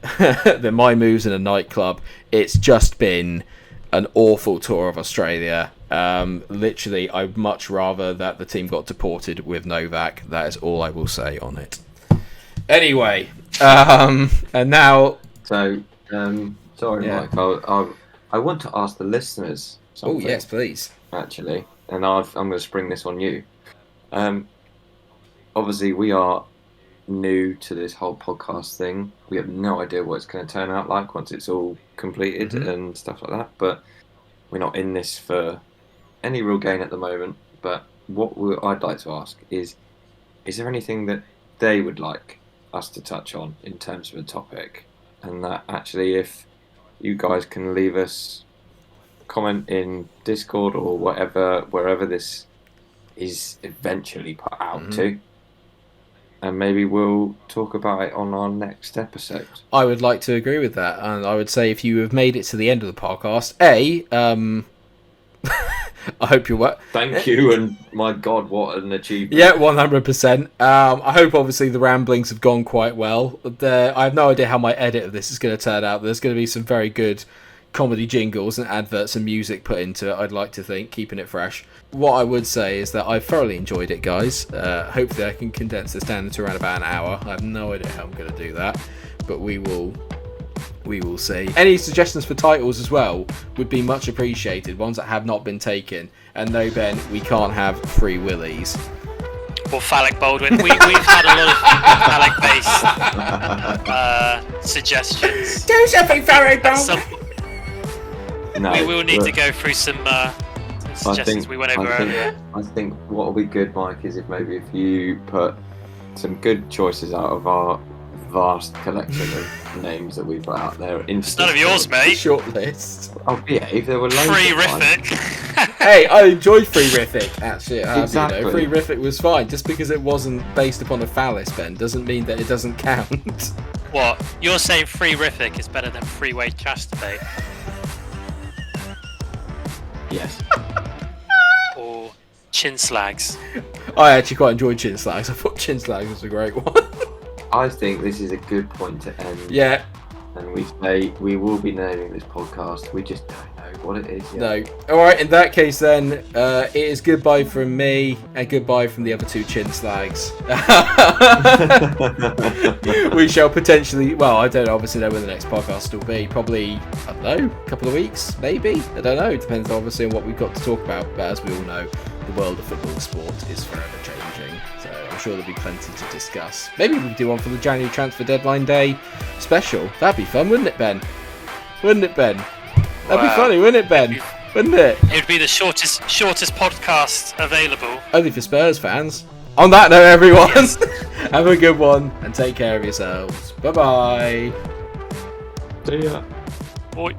[SPEAKER 1] my moves in a nightclub. It's just been an awful tour of Australia. Literally, I'd much rather that the team got deported with Novak. That is all I will say on it. Anyway, and now...
[SPEAKER 6] So, sorry,
[SPEAKER 1] Yeah.
[SPEAKER 6] Mike, I want to ask the listeners something.
[SPEAKER 1] Oh, yes, please.
[SPEAKER 6] Actually, and I'm going to spring this on you. Obviously, we are new to this whole podcast thing. We have no idea what it's going to turn out like once it's all completed and stuff like that. But we're not in this for any real gain at the moment. But I'd like to ask is there anything that they would like us to touch on in terms of a topic? And that actually, if you guys can leave us a comment in Discord or whatever, wherever this is eventually put out to, and maybe we'll talk about it on our next episode.
[SPEAKER 1] I would like to agree with that, and I would say if you have made it to the end of the podcast, I hope you're
[SPEAKER 6] Thank you, and my God, what an achievement!
[SPEAKER 1] Yeah, 100%. I hope obviously the ramblings have gone quite well. I have no idea how my edit of this is going to turn out. There's going to be some very good comedy jingles and adverts and music put into it, I'd like to think, keeping it fresh. What I would say is that I've thoroughly enjoyed it, guys. Hopefully I can condense this down into around about an hour. I have no idea how I'm going to do that, but we will see. Any suggestions for titles as well would be much appreciated, ones that have not been taken. And no, Ben, we can't have Free Willies.
[SPEAKER 2] Or Phallic Baldwin. We've had a lot of phallic-based suggestions.
[SPEAKER 4] Do something, Phallic Baldwin.
[SPEAKER 6] No,
[SPEAKER 2] we will need to go through some suggestions we went over earlier.
[SPEAKER 6] I think what will be good, Mike, is if you put some good choices out of our vast collection of names that we put out there.
[SPEAKER 2] It's none of yours, mate.
[SPEAKER 1] Short list.
[SPEAKER 6] Oh yeah, if there were loads
[SPEAKER 2] Free-rific.
[SPEAKER 1] Hey, I enjoyed Free-rific, actually.
[SPEAKER 6] Exactly.
[SPEAKER 1] Free-rific was fine. Just because it wasn't based upon a phallus, Ben, doesn't mean that it doesn't count.
[SPEAKER 2] What? You're saying Free-rific is better than Freeway Chastity?
[SPEAKER 6] Yes.
[SPEAKER 2] Or Chin Slags?
[SPEAKER 1] I actually quite enjoyed Chin Slags. I thought Chin Slags was a great one.
[SPEAKER 6] I think this is a good point to end.
[SPEAKER 1] Yeah.
[SPEAKER 6] And we will be naming this podcast. We just don't know what it is yet.
[SPEAKER 1] No. Alright, in that case then, it is goodbye from me and goodbye from the other two Chin Slags. We shall potentially, well, I don't obviously know when the next podcast will be. Probably, I don't know, a couple of weeks, maybe? I don't know. It depends obviously on what we've got to talk about. But as we all know, the world of football sport is forever changing. So I'm sure there'll be plenty to discuss. Maybe we can do one for the January transfer deadline day special. That'd be fun, wouldn't it, Ben? Wouldn't it, Ben? That'd be funny, wouldn't it, Ben? Wouldn't it?
[SPEAKER 2] It would be the shortest podcast available.
[SPEAKER 1] Only for Spurs fans. On that note, everyone, have a good one and take care of yourselves. Bye-bye.
[SPEAKER 6] See ya.
[SPEAKER 2] Boy.